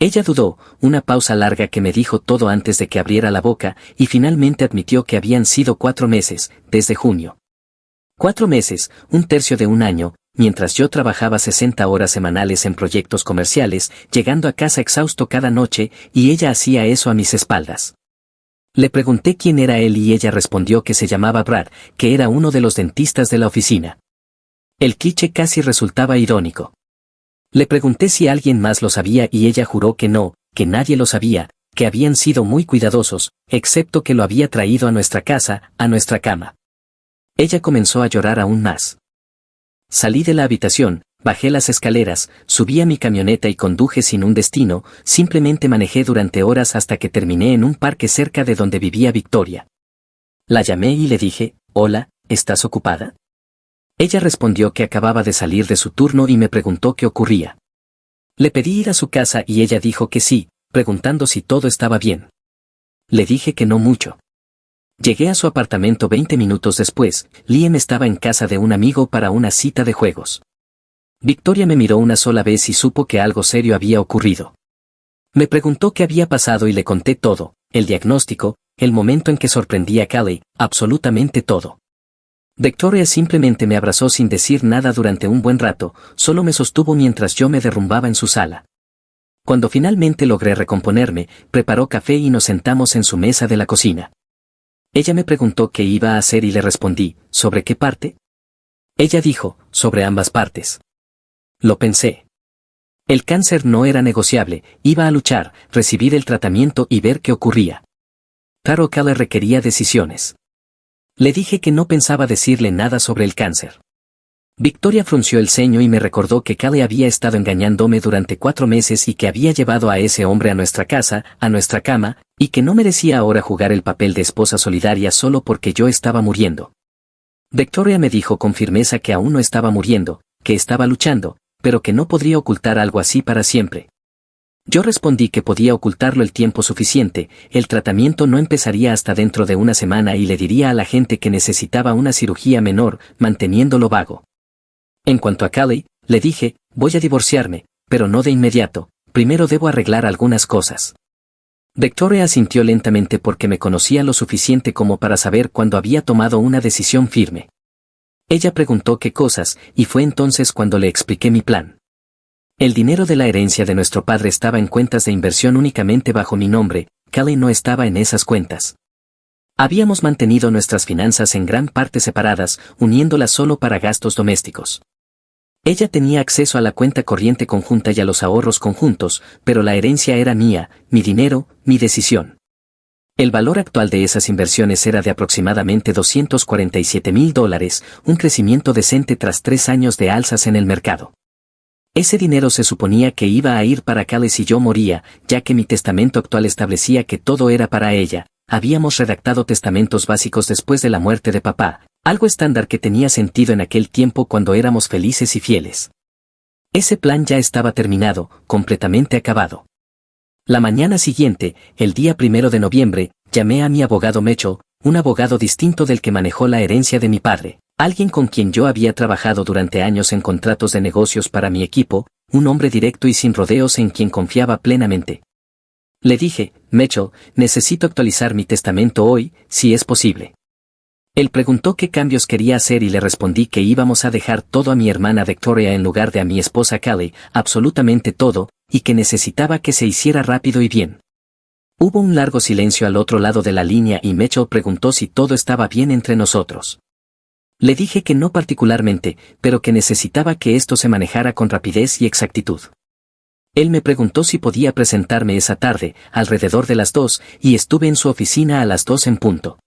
S2: Ella dudó, una pausa larga que me dijo todo antes de que abriera la boca, y finalmente admitió que habían sido 4 meses, desde junio. 4 meses, un tercio de un año, mientras yo trabajaba 60 horas semanales en proyectos comerciales, llegando a casa exhausto cada noche, y ella hacía eso a mis espaldas. Le pregunté quién era él y ella respondió que se llamaba Brad, que era uno de los dentistas de la oficina. El cliché casi resultaba irónico. Le pregunté si alguien más lo sabía y ella juró que no, que nadie lo sabía, que habían sido muy cuidadosos, excepto que lo había traído a nuestra casa, a nuestra cama. Ella comenzó a llorar aún más. Salí de la habitación, bajé las escaleras, subí a mi camioneta y conduje sin un destino, simplemente manejé durante horas hasta que terminé en un parque cerca de donde vivía Victoria. La llamé y le dije, hola, ¿estás ocupada? Ella respondió que acababa de salir de su turno y me preguntó qué ocurría. Le pedí ir a su casa y ella dijo que sí, preguntando si todo estaba bien. Le dije que no mucho. Llegué a su apartamento 20 minutos después, Liam estaba en casa de un amigo para una cita de juegos. Victoria me miró una sola vez y supo que algo serio había ocurrido. Me preguntó qué había pasado y le conté todo, el diagnóstico, el momento en que sorprendí a Callie, absolutamente todo. Victoria simplemente me abrazó sin decir nada durante un buen rato, solo me sostuvo mientras yo me derrumbaba en su sala. Cuando finalmente logré recomponerme, preparó café y nos sentamos en su mesa de la cocina. Ella me preguntó qué iba a hacer y le respondí, ¿sobre qué parte? Ella dijo, sobre ambas partes. Lo pensé. El cáncer no era negociable, iba a luchar, recibir el tratamiento y ver qué ocurría. Claro que le requería decisiones. Le dije que no pensaba decirle nada sobre el cáncer. Victoria frunció el ceño y me recordó que Callie había estado engañándome durante 4 meses y que había llevado a ese hombre a nuestra casa, a nuestra cama, y que no merecía ahora jugar el papel de esposa solidaria solo porque yo estaba muriendo. Victoria me dijo con firmeza que aún no estaba muriendo, que estaba luchando, pero que no podría ocultar algo así para siempre. Yo respondí que podía ocultarlo el tiempo suficiente, el tratamiento no empezaría hasta dentro de una semana y le diría a la gente que necesitaba una cirugía menor, manteniéndolo vago. En cuanto a Callie, le dije, voy a divorciarme, pero no de inmediato, primero debo arreglar algunas cosas. Victoria asintió lentamente porque me conocía lo suficiente como para saber cuándo había tomado una decisión firme. Ella preguntó qué cosas, y fue entonces cuando le expliqué mi plan. El dinero de la herencia de nuestro padre estaba en cuentas de inversión únicamente bajo mi nombre, Callie no estaba en esas cuentas. Habíamos mantenido nuestras finanzas en gran parte separadas, uniéndolas solo para gastos domésticos. Ella tenía acceso a la cuenta corriente conjunta y a los ahorros conjuntos, pero la herencia era mía, mi dinero, mi decisión. El valor actual de esas inversiones era de aproximadamente $247,000, un crecimiento decente tras 3 años de alzas en el mercado. Ese dinero se suponía que iba a ir para Callie si yo moría, ya que mi testamento actual establecía que todo era para ella. Habíamos redactado testamentos básicos después de la muerte de papá, algo estándar que tenía sentido en aquel tiempo cuando éramos felices y fieles. Ese plan ya estaba terminado, completamente acabado. La mañana siguiente, el día 1 de noviembre, llamé a mi abogado Mitchell, un abogado distinto del que manejó la herencia de mi padre. Alguien con quien yo había trabajado durante años en contratos de negocios para mi equipo, un hombre directo y sin rodeos en quien confiaba plenamente. Le dije, Mitchell, necesito actualizar mi testamento hoy, si es posible. Él preguntó qué cambios quería hacer y le respondí que íbamos a dejar todo a mi hermana Victoria en lugar de a mi esposa Callie, absolutamente todo, y que necesitaba que se hiciera rápido y bien. Hubo un largo silencio al otro lado de la línea y Mitchell preguntó si todo estaba bien entre nosotros. Le dije que no particularmente, pero que necesitaba que esto se manejara con rapidez y exactitud. Él me preguntó si podía presentarme esa tarde, alrededor de las 2, y estuve en su oficina a las 2 en punto.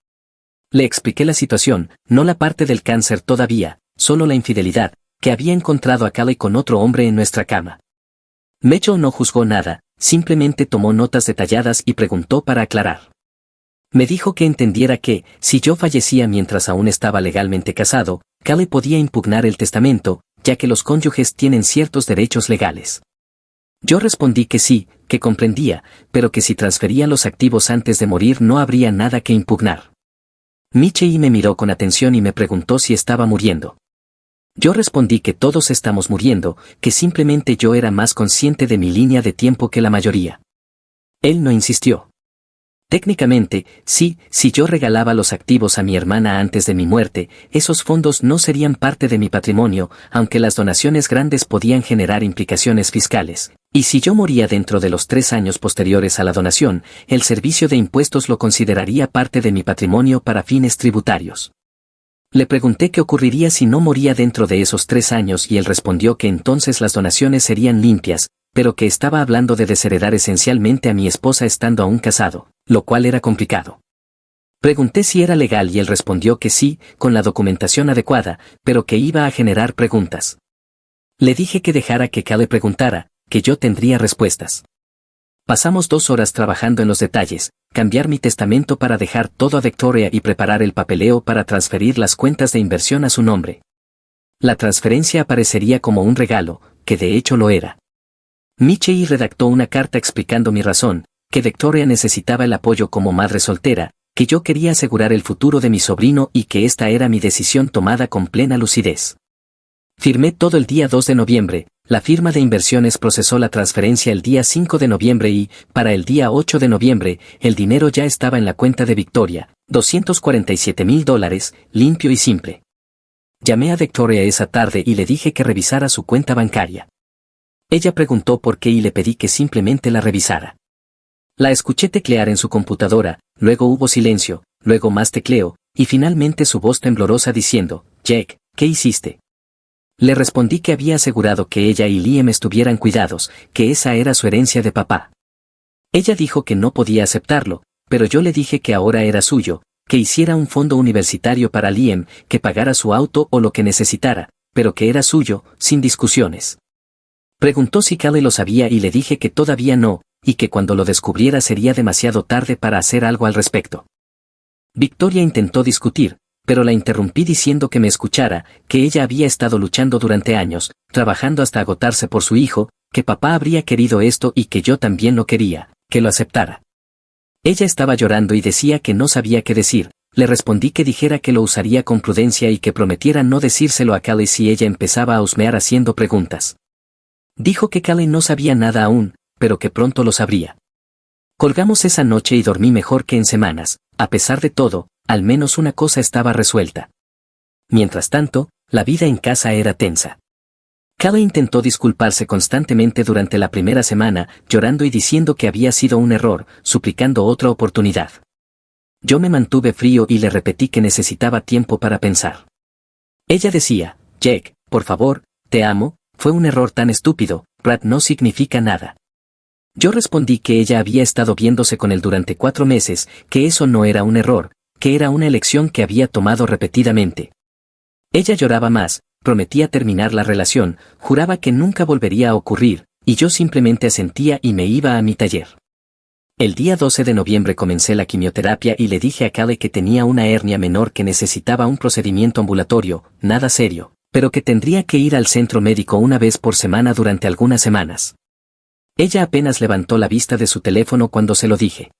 S2: Le expliqué la situación, no la parte del cáncer todavía, solo la infidelidad, que había encontrado a Callie con otro hombre en nuestra cama. Mitchell no juzgó nada, simplemente tomó notas detalladas y preguntó para aclarar. Me dijo que entendiera que, si yo fallecía mientras aún estaba legalmente casado, Callie podía impugnar el testamento, ya que los cónyuges tienen ciertos derechos legales. Yo respondí que sí, que comprendía, pero que si transfería los activos antes de morir no habría nada que impugnar. Mitchell me miró con atención y me preguntó si estaba muriendo. Yo respondí que todos estamos muriendo, que simplemente yo era más consciente de mi línea de tiempo que la mayoría. Él no insistió. Técnicamente, sí, si yo regalaba los activos a mi hermana antes de mi muerte, esos fondos no serían parte de mi patrimonio, aunque las donaciones grandes podían generar implicaciones fiscales. Y si yo moría dentro de los 3 años posteriores a la donación, el servicio de impuestos lo consideraría parte de mi patrimonio para fines tributarios. Le pregunté qué ocurriría si no moría dentro de esos 3 años y él respondió que entonces las donaciones serían limpias, pero que estaba hablando de desheredar esencialmente a mi esposa estando aún casado, lo cual era complicado. Pregunté si era legal y él respondió que sí, con la documentación adecuada, pero que iba a generar preguntas. Le dije que dejara que Callie preguntara, que yo tendría respuestas. Pasamos 2 horas trabajando en los detalles, cambiar mi testamento para dejar todo a Victoria y preparar el papeleo para transferir las cuentas de inversión a su nombre. La transferencia aparecería como un regalo, que de hecho lo era. Mitchell redactó una carta explicando mi razón, que Victoria necesitaba el apoyo como madre soltera, que yo quería asegurar el futuro de mi sobrino y que esta era mi decisión tomada con plena lucidez. Firmé todo el día 2 de noviembre, la firma de inversiones procesó la transferencia el día 5 de noviembre y, para el día 8 de noviembre, el dinero ya estaba en la cuenta de Victoria, $247,000, limpio y simple. Llamé a Victoria esa tarde y le dije que revisara su cuenta bancaria. Ella preguntó por qué y le pedí que simplemente la revisara. La escuché teclear en su computadora, luego hubo silencio, luego más tecleo, y finalmente su voz temblorosa diciendo, Jake, ¿qué hiciste? Le respondí que había asegurado que ella y Liam estuvieran cuidados, que esa era su herencia de papá. Ella dijo que no podía aceptarlo, pero yo le dije que ahora era suyo, que hiciera un fondo universitario para Liam, que pagara su auto o lo que necesitara, pero que era suyo, sin discusiones. Preguntó si Callie lo sabía y le dije que todavía no, y que cuando lo descubriera sería demasiado tarde para hacer algo al respecto. Victoria intentó discutir, pero la interrumpí diciendo que me escuchara, que ella había estado luchando durante años, trabajando hasta agotarse por su hijo, que papá habría querido esto y que yo también lo quería, que lo aceptara. Ella estaba llorando y decía que no sabía qué decir. Le respondí que dijera que lo usaría con prudencia y que prometiera no decírselo a Callie si ella empezaba a husmear haciendo preguntas. Dijo que Callie no sabía nada aún, pero que pronto lo sabría. Colgamos esa noche y dormí mejor que en semanas. A pesar de todo, al menos una cosa estaba resuelta. Mientras tanto, la vida en casa era tensa. Callie intentó disculparse constantemente durante la primera semana, llorando y diciendo que había sido un error, suplicando otra oportunidad. Yo me mantuve frío y le repetí que necesitaba tiempo para pensar. Ella decía, Jake, por favor, te amo, fue un error tan estúpido, Brad no significa nada. Yo respondí que ella había estado viéndose con él durante 4 meses, que eso no era un error, que era una elección que había tomado repetidamente. Ella lloraba más, prometía terminar la relación, juraba que nunca volvería a ocurrir, y yo simplemente asentía y me iba a mi taller. El día 12 de noviembre comencé la quimioterapia y le dije a Callie que tenía una hernia menor que necesitaba un procedimiento ambulatorio, nada serio, pero que tendría que ir al centro médico una vez por semana durante algunas semanas. Ella apenas levantó la vista de su teléfono cuando se lo dije.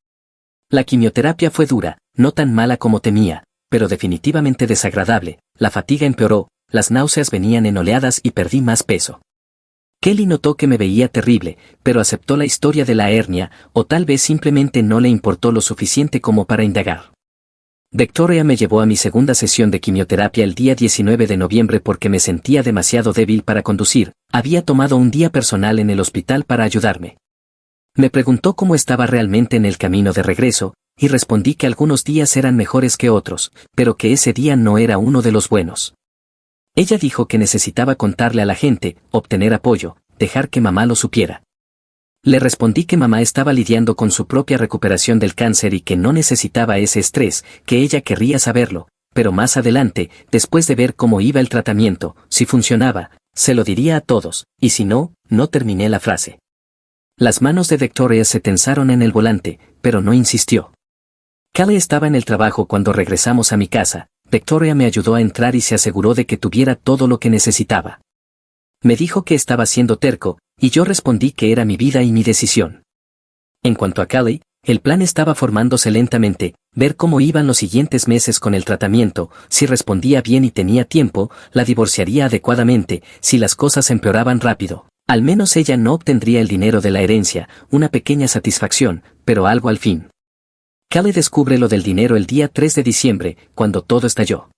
S2: La quimioterapia fue dura, no tan mala como temía, pero definitivamente desagradable, la fatiga empeoró, las náuseas venían en oleadas y perdí más peso. Kelly notó que me veía terrible, pero aceptó la historia de la hernia, o tal vez simplemente no le importó lo suficiente como para indagar. Victoria me llevó a mi segunda sesión de quimioterapia el día 19 de noviembre porque me sentía demasiado débil para conducir, había tomado un día personal en el hospital para ayudarme. Me preguntó cómo estaba realmente en el camino de regreso, y respondí que algunos días eran mejores que otros, pero que ese día no era uno de los buenos. Ella dijo que necesitaba contarle a la gente, obtener apoyo, dejar que mamá lo supiera. Le respondí que mamá estaba lidiando con su propia recuperación del cáncer y que no necesitaba ese estrés, que ella querría saberlo, pero más adelante, después de ver cómo iba el tratamiento, si funcionaba, se lo diría a todos, y si no, no terminé la frase. Las manos de Victoria se tensaron en el volante, pero no insistió. Callie estaba en el trabajo cuando regresamos a mi casa. Victoria me ayudó a entrar y se aseguró de que tuviera todo lo que necesitaba. Me dijo que estaba siendo terco, y yo respondí que era mi vida y mi decisión. En cuanto a Callie, el plan estaba formándose lentamente, ver cómo iban los siguientes meses con el tratamiento, si respondía bien y tenía tiempo, la divorciaría adecuadamente, si las cosas empeoraban rápido. Al menos ella no obtendría el dinero de la herencia, una pequeña satisfacción, pero algo al fin. Callie descubre lo del dinero el día 3 de diciembre, cuando todo estalló.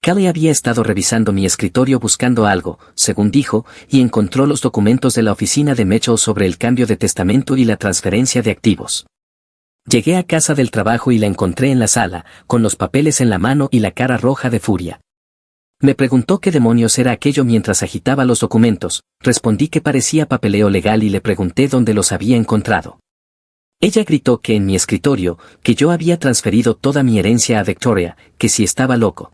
S2: Callie había estado revisando mi escritorio buscando algo, según dijo, y encontró los documentos de la oficina de Mitchell sobre el cambio de testamento y la transferencia de activos. Llegué a casa del trabajo y la encontré en la sala, con los papeles en la mano y la cara roja de furia. Me preguntó qué demonios era aquello mientras agitaba los documentos, respondí que parecía papeleo legal y le pregunté dónde los había encontrado. Ella gritó que en mi escritorio, que yo había transferido toda mi herencia a Victoria, que si estaba loco.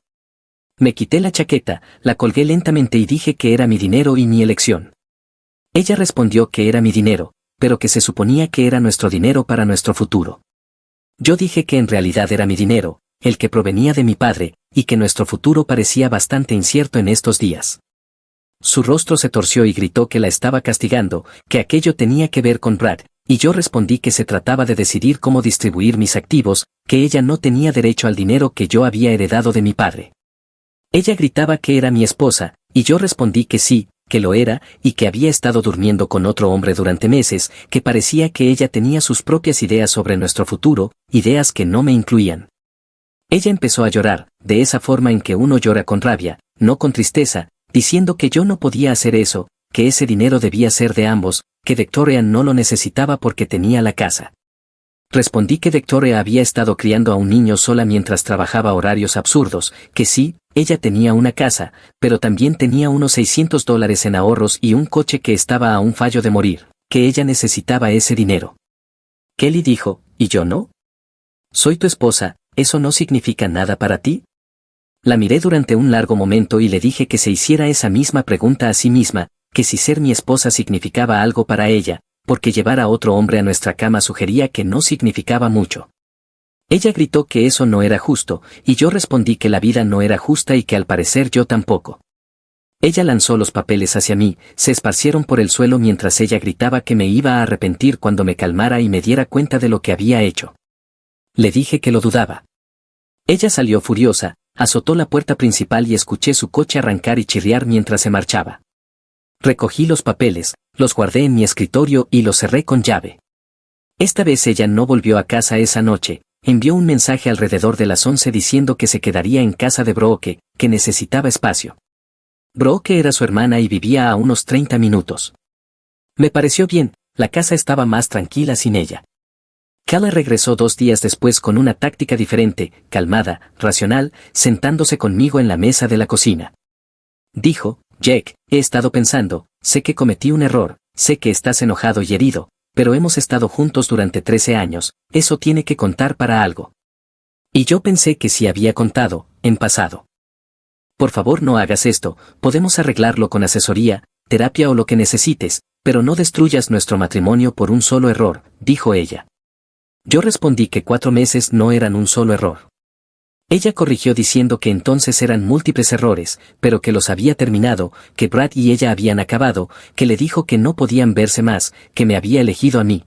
S2: Me quité la chaqueta, la colgué lentamente y dije que era mi dinero y mi elección. Ella respondió que era mi dinero, pero que se suponía que era nuestro dinero para nuestro futuro. Yo dije que en realidad era mi dinero, el que provenía de mi padre, y que nuestro futuro parecía bastante incierto en estos días. Su rostro se torció y gritó que la estaba castigando, que aquello tenía que ver con Brad, y yo respondí que se trataba de decidir cómo distribuir mis activos, que ella no tenía derecho al dinero que yo había heredado de mi padre. Ella gritaba que era mi esposa, y yo respondí que sí, que lo era, y que había estado durmiendo con otro hombre durante meses, que parecía que ella tenía sus propias ideas sobre nuestro futuro, ideas que no me incluían. Ella empezó a llorar, de esa forma en que uno llora con rabia, no con tristeza, diciendo que yo no podía hacer eso, que ese dinero debía ser de ambos, que Victoria no lo necesitaba porque tenía la casa. Respondí que Victoria había estado criando a un niño sola mientras trabajaba horarios absurdos, que sí, ella tenía una casa, pero también tenía unos $600 en ahorros y un coche que estaba a un fallo de morir, que ella necesitaba ese dinero. Kelly dijo, ¿y yo no? Soy tu esposa, ¿eso no significa nada para ti? La miré durante un largo momento y le dije que se hiciera esa misma pregunta a sí misma, que si ser mi esposa significaba algo para ella, porque llevar a otro hombre a nuestra cama sugería que no significaba mucho. Ella gritó que eso no era justo, y yo respondí que la vida no era justa y que al parecer yo tampoco. Ella lanzó los papeles hacia mí, se esparcieron por el suelo mientras ella gritaba que me iba a arrepentir cuando me calmara y me diera cuenta de lo que había hecho. Le dije que lo dudaba. Ella salió furiosa, azotó la puerta principal y escuché su coche arrancar y chirriar mientras se marchaba. Recogí los papeles, los guardé en mi escritorio y los cerré con llave. Esta vez ella no volvió a casa esa noche, envió un mensaje alrededor de las 11 diciendo que se quedaría en casa de Brooke, que necesitaba espacio. Brooke era su hermana y vivía a unos 30 minutos. Me pareció bien, la casa estaba más tranquila sin ella. Callie regresó 2 días después con una táctica diferente, calmada, racional, sentándose conmigo en la mesa de la cocina. Dijo: Jake, he estado pensando, sé que cometí un error, sé que estás enojado y herido, pero hemos estado juntos durante 13 años, eso tiene que contar para algo. Y yo pensé que sí había contado, en pasado. Por favor no hagas esto, podemos arreglarlo con asesoría, terapia o lo que necesites, pero no destruyas nuestro matrimonio por un solo error, dijo ella. Yo respondí que 4 meses no eran un solo error. Ella corrigió diciendo que entonces eran múltiples errores, pero que los había terminado, que Brad y ella habían acabado, que le dijo que no podían verse más, que me había elegido a mí.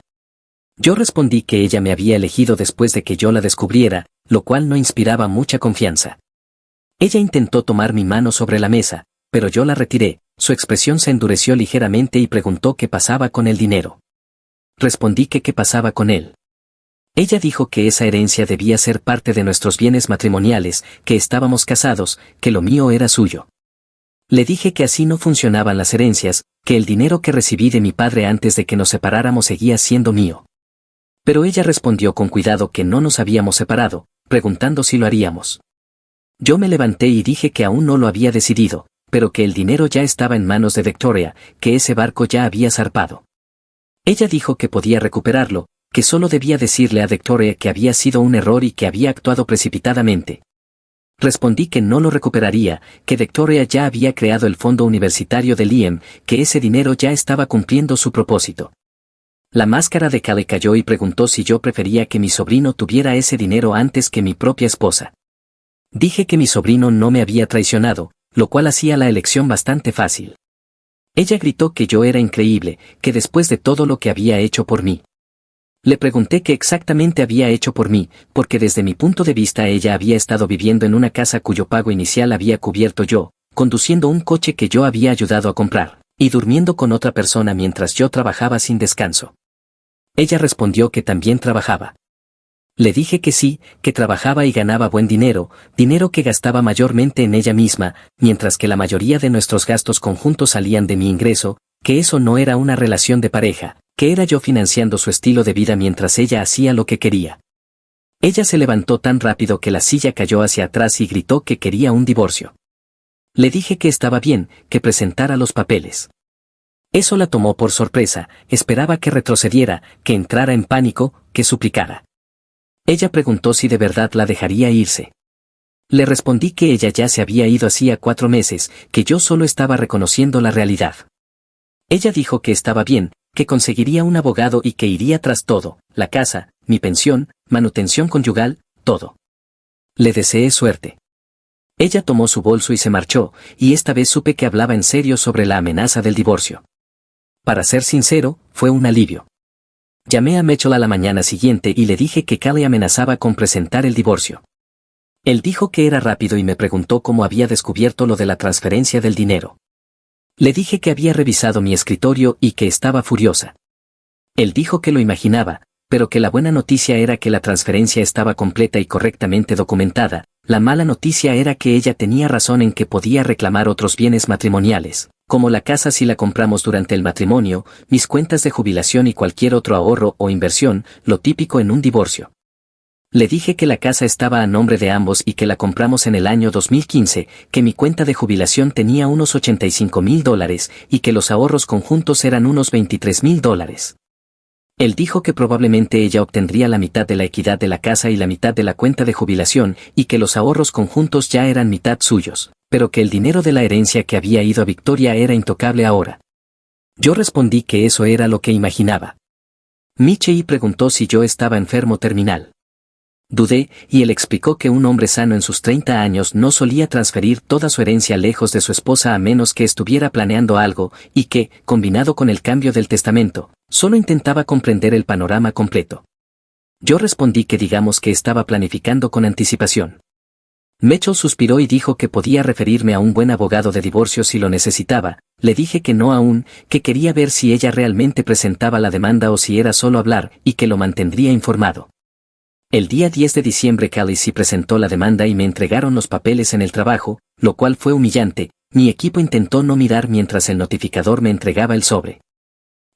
S2: Yo respondí que ella me había elegido después de que yo la descubriera, lo cual no inspiraba mucha confianza. Ella intentó tomar mi mano sobre la mesa, pero yo la retiré, su expresión se endureció ligeramente y preguntó qué pasaba con el dinero. Respondí que qué pasaba con él. Ella dijo que esa herencia debía ser parte de nuestros bienes matrimoniales, que estábamos casados, que lo mío era suyo. Le dije que así no funcionaban las herencias, que el dinero que recibí de mi padre antes de que nos separáramos seguía siendo mío. Pero ella respondió con cuidado que no nos habíamos separado, preguntando si lo haríamos. Yo me levanté y dije que aún no lo había decidido, pero que el dinero ya estaba en manos de Victoria, que ese barco ya había zarpado. Ella dijo que podía recuperarlo, que solo debía decirle a Victoria que había sido un error y que había actuado precipitadamente. Respondí que no lo recuperaría, que Victoria ya había creado el fondo universitario de Liam, que ese dinero ya estaba cumpliendo su propósito. La máscara de Callie cayó y preguntó si yo prefería que mi sobrino tuviera ese dinero antes que mi propia esposa. Dije que mi sobrino no me había traicionado, lo cual hacía la elección bastante fácil. Ella gritó que yo era increíble, que después de todo lo que había hecho por mí. Le pregunté qué exactamente había hecho por mí, porque desde mi punto de vista ella había estado viviendo en una casa cuyo pago inicial había cubierto yo, conduciendo un coche que yo había ayudado a comprar, y durmiendo con otra persona mientras yo trabajaba sin descanso. Ella respondió que también trabajaba. Le dije que sí, que trabajaba y ganaba buen dinero, dinero que gastaba mayormente en ella misma, mientras que la mayoría de nuestros gastos conjuntos salían de mi ingreso, que eso no era una relación de pareja, que era yo financiando su estilo de vida mientras ella hacía lo que quería. Ella se levantó tan rápido que la silla cayó hacia atrás y gritó que quería un divorcio. Le dije que estaba bien, que presentara los papeles. Eso la tomó por sorpresa, esperaba que retrocediera, que entrara en pánico, que suplicara. Ella preguntó si de verdad la dejaría irse. Le respondí que ella ya se había ido hacía 4 meses, que yo solo estaba reconociendo la realidad. Ella dijo que estaba bien, que conseguiría un abogado y que iría tras todo, la casa, mi pensión, manutención conyugal, todo. Le deseé suerte. Ella tomó su bolso y se marchó, y esta vez supe que hablaba en serio sobre la amenaza del divorcio. Para ser sincero, fue un alivio. Llamé a Mitchell a la mañana siguiente y le dije que Callie amenazaba con presentar el divorcio. Él dijo que era rápido y me preguntó cómo había descubierto lo de la transferencia del dinero. Le dije que había revisado mi escritorio y que estaba furiosa. Él dijo que lo imaginaba, pero que la buena noticia era que la transferencia estaba completa y correctamente documentada, la mala noticia era que ella tenía razón en que podía reclamar otros bienes matrimoniales, como la casa si la compramos durante el matrimonio, mis cuentas de jubilación y cualquier otro ahorro o inversión, lo típico en un divorcio. Le dije que la casa estaba a nombre de ambos y que la compramos en el año 2015, que mi cuenta de jubilación tenía unos $85,000 y que los ahorros conjuntos eran unos $23,000. Él dijo que probablemente ella obtendría la mitad de la equidad de la casa y la mitad de la cuenta de jubilación y que los ahorros conjuntos ya eran mitad suyos, pero que el dinero de la herencia que había ido a Victoria era intocable ahora. Yo respondí que eso era lo que imaginaba. Michelle preguntó si yo estaba enfermo terminal. Dudé, y él explicó que un hombre sano en sus 30 años no solía transferir toda su herencia lejos de su esposa a menos que estuviera planeando algo, y que, combinado con el cambio del testamento, solo intentaba comprender el panorama completo. Yo respondí que digamos que estaba planificando con anticipación. Mitchell suspiró y dijo que podía referirme a un buen abogado de divorcio si lo necesitaba. Le dije que no aún, que quería ver si ella realmente presentaba la demanda o si era solo hablar, y que lo mantendría informado. El día 10 de diciembre Callie sí presentó la demanda y me entregaron los papeles en el trabajo, lo cual fue humillante. Mi equipo intentó no mirar mientras el notificador me entregaba el sobre.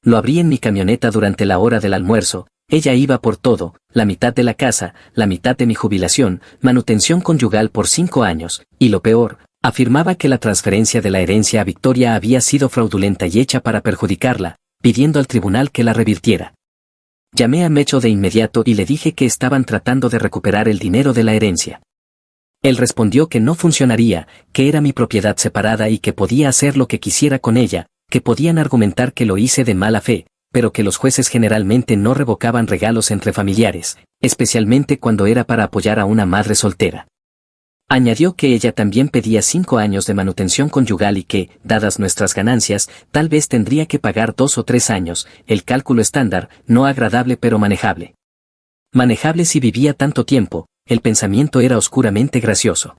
S2: Lo abrí en mi camioneta durante la hora del almuerzo. Ella iba por todo, la mitad de la casa, la mitad de mi jubilación, manutención conyugal por 5 años, y lo peor, afirmaba que la transferencia de la herencia a Victoria había sido fraudulenta y hecha para perjudicarla, pidiendo al tribunal que la revirtiera. Llamé a Mitchell de inmediato y le dije que estaban tratando de recuperar el dinero de la herencia. Él respondió que no funcionaría, que era mi propiedad separada y que podía hacer lo que quisiera con ella, que podían argumentar que lo hice de mala fe, pero que los jueces generalmente no revocaban regalos entre familiares, especialmente cuando era para apoyar a una madre soltera. Añadió que ella también pedía 5 años de manutención conyugal y que, dadas nuestras ganancias, tal vez tendría que pagar 2 o 3 años, el cálculo estándar, no agradable pero manejable. Manejable si vivía tanto tiempo, el pensamiento era oscuramente gracioso.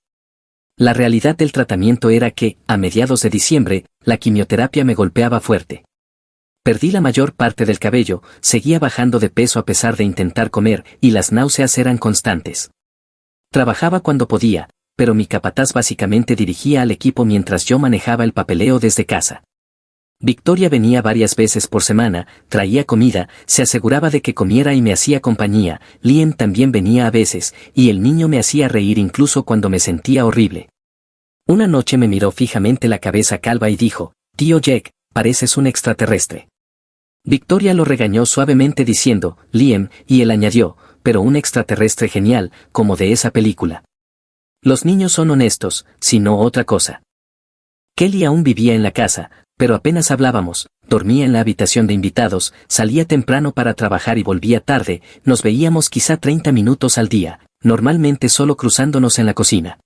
S2: La realidad del tratamiento era que, a mediados de diciembre, la quimioterapia me golpeaba fuerte. Perdí la mayor parte del cabello, seguía bajando de peso a pesar de intentar comer, y las náuseas eran constantes. Trabajaba cuando podía, pero mi capataz básicamente dirigía al equipo mientras yo manejaba el papeleo desde casa. Victoria venía varias veces por semana, traía comida, se aseguraba de que comiera y me hacía compañía. Liam también venía a veces, y el niño me hacía reír incluso cuando me sentía horrible. Una noche me miró fijamente la cabeza calva y dijo, «Tío Jack, pareces un extraterrestre». Victoria lo regañó suavemente diciendo, «Liam», y él añadió, «pero un extraterrestre genial, como de esa película». Los niños son honestos, si no otra cosa. Kelly aún vivía en la casa, pero apenas hablábamos, dormía en la habitación de invitados, salía temprano para trabajar y volvía tarde, nos veíamos quizá 30 minutos al día, normalmente solo cruzándonos en la cocina.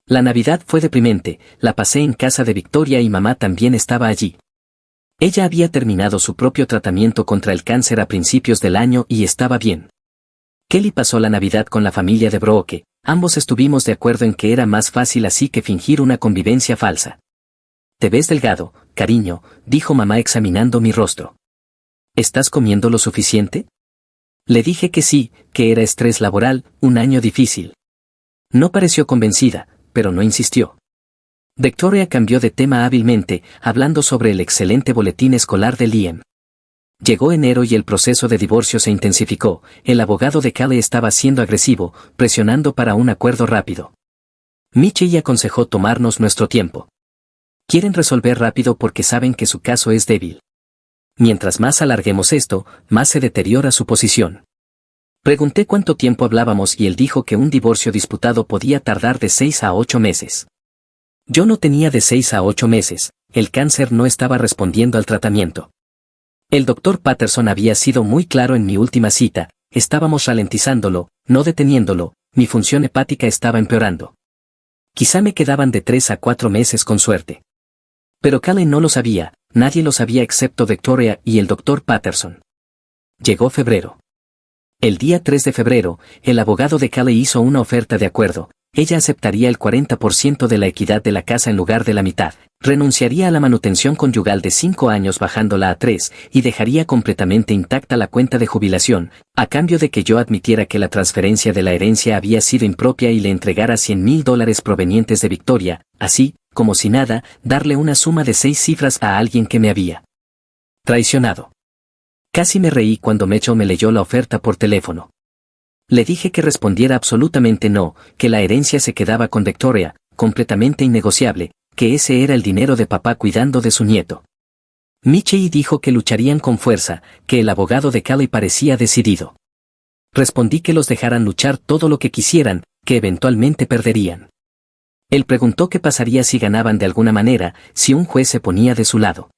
S2: La Navidad fue deprimente, la pasé en casa de Victoria y mamá también estaba allí. Ella había terminado su propio tratamiento contra el cáncer a principios del año y estaba bien. Kelly pasó la Navidad con la familia de Brooke, ambos estuvimos de acuerdo en que era más fácil así que fingir una convivencia falsa. «Te ves delgado, cariño», dijo mamá examinando mi rostro. «¿Estás comiendo lo suficiente?» Le dije que sí, que era estrés laboral, un año difícil. No pareció convencida, pero no insistió. Victoria cambió de tema hábilmente, hablando sobre el excelente boletín escolar de Liam. Llegó enero y el proceso de divorcio se intensificó. El abogado de Callie estaba siendo agresivo, presionando para un acuerdo rápido. Mitchell aconsejó tomarnos nuestro tiempo. Quieren resolver rápido porque saben que su caso es débil. Mientras más alarguemos esto, más se deteriora su posición. Pregunté cuánto tiempo hablábamos y él dijo que un divorcio disputado podía tardar de 6 a 8 meses. Yo no tenía de 6 a 8 meses, el cáncer no estaba respondiendo al tratamiento. El doctor Patterson había sido muy claro en mi última cita, estábamos ralentizándolo, no deteniéndolo, mi función hepática estaba empeorando. Quizá me quedaban de 3 a 4 meses con suerte. Pero Callie no lo sabía, nadie lo sabía excepto Victoria y el doctor Patterson. Llegó febrero. El día 3 de febrero, el abogado de Callie hizo una oferta de acuerdo. Ella aceptaría el 40% de la equidad de la casa en lugar de la mitad, renunciaría a la manutención conyugal de 5 años bajándola a 3, y dejaría completamente intacta la cuenta de jubilación, a cambio de que yo admitiera que la transferencia de la herencia había sido impropia y le entregara $100,000 provenientes de Victoria, así, como si nada, darle una suma de 6 cifras a alguien que me había traicionado. Casi me reí cuando Mitchell me leyó la oferta por teléfono. Le dije que respondiera absolutamente no, que la herencia se quedaba con Victoria, completamente innegociable, que ese era el dinero de papá cuidando de su nieto. Mitchell dijo que lucharían con fuerza, que el abogado de Callie parecía decidido. Respondí que los dejaran luchar todo lo que quisieran, que eventualmente perderían. Él preguntó qué pasaría si ganaban de alguna manera, si un juez se ponía de su lado.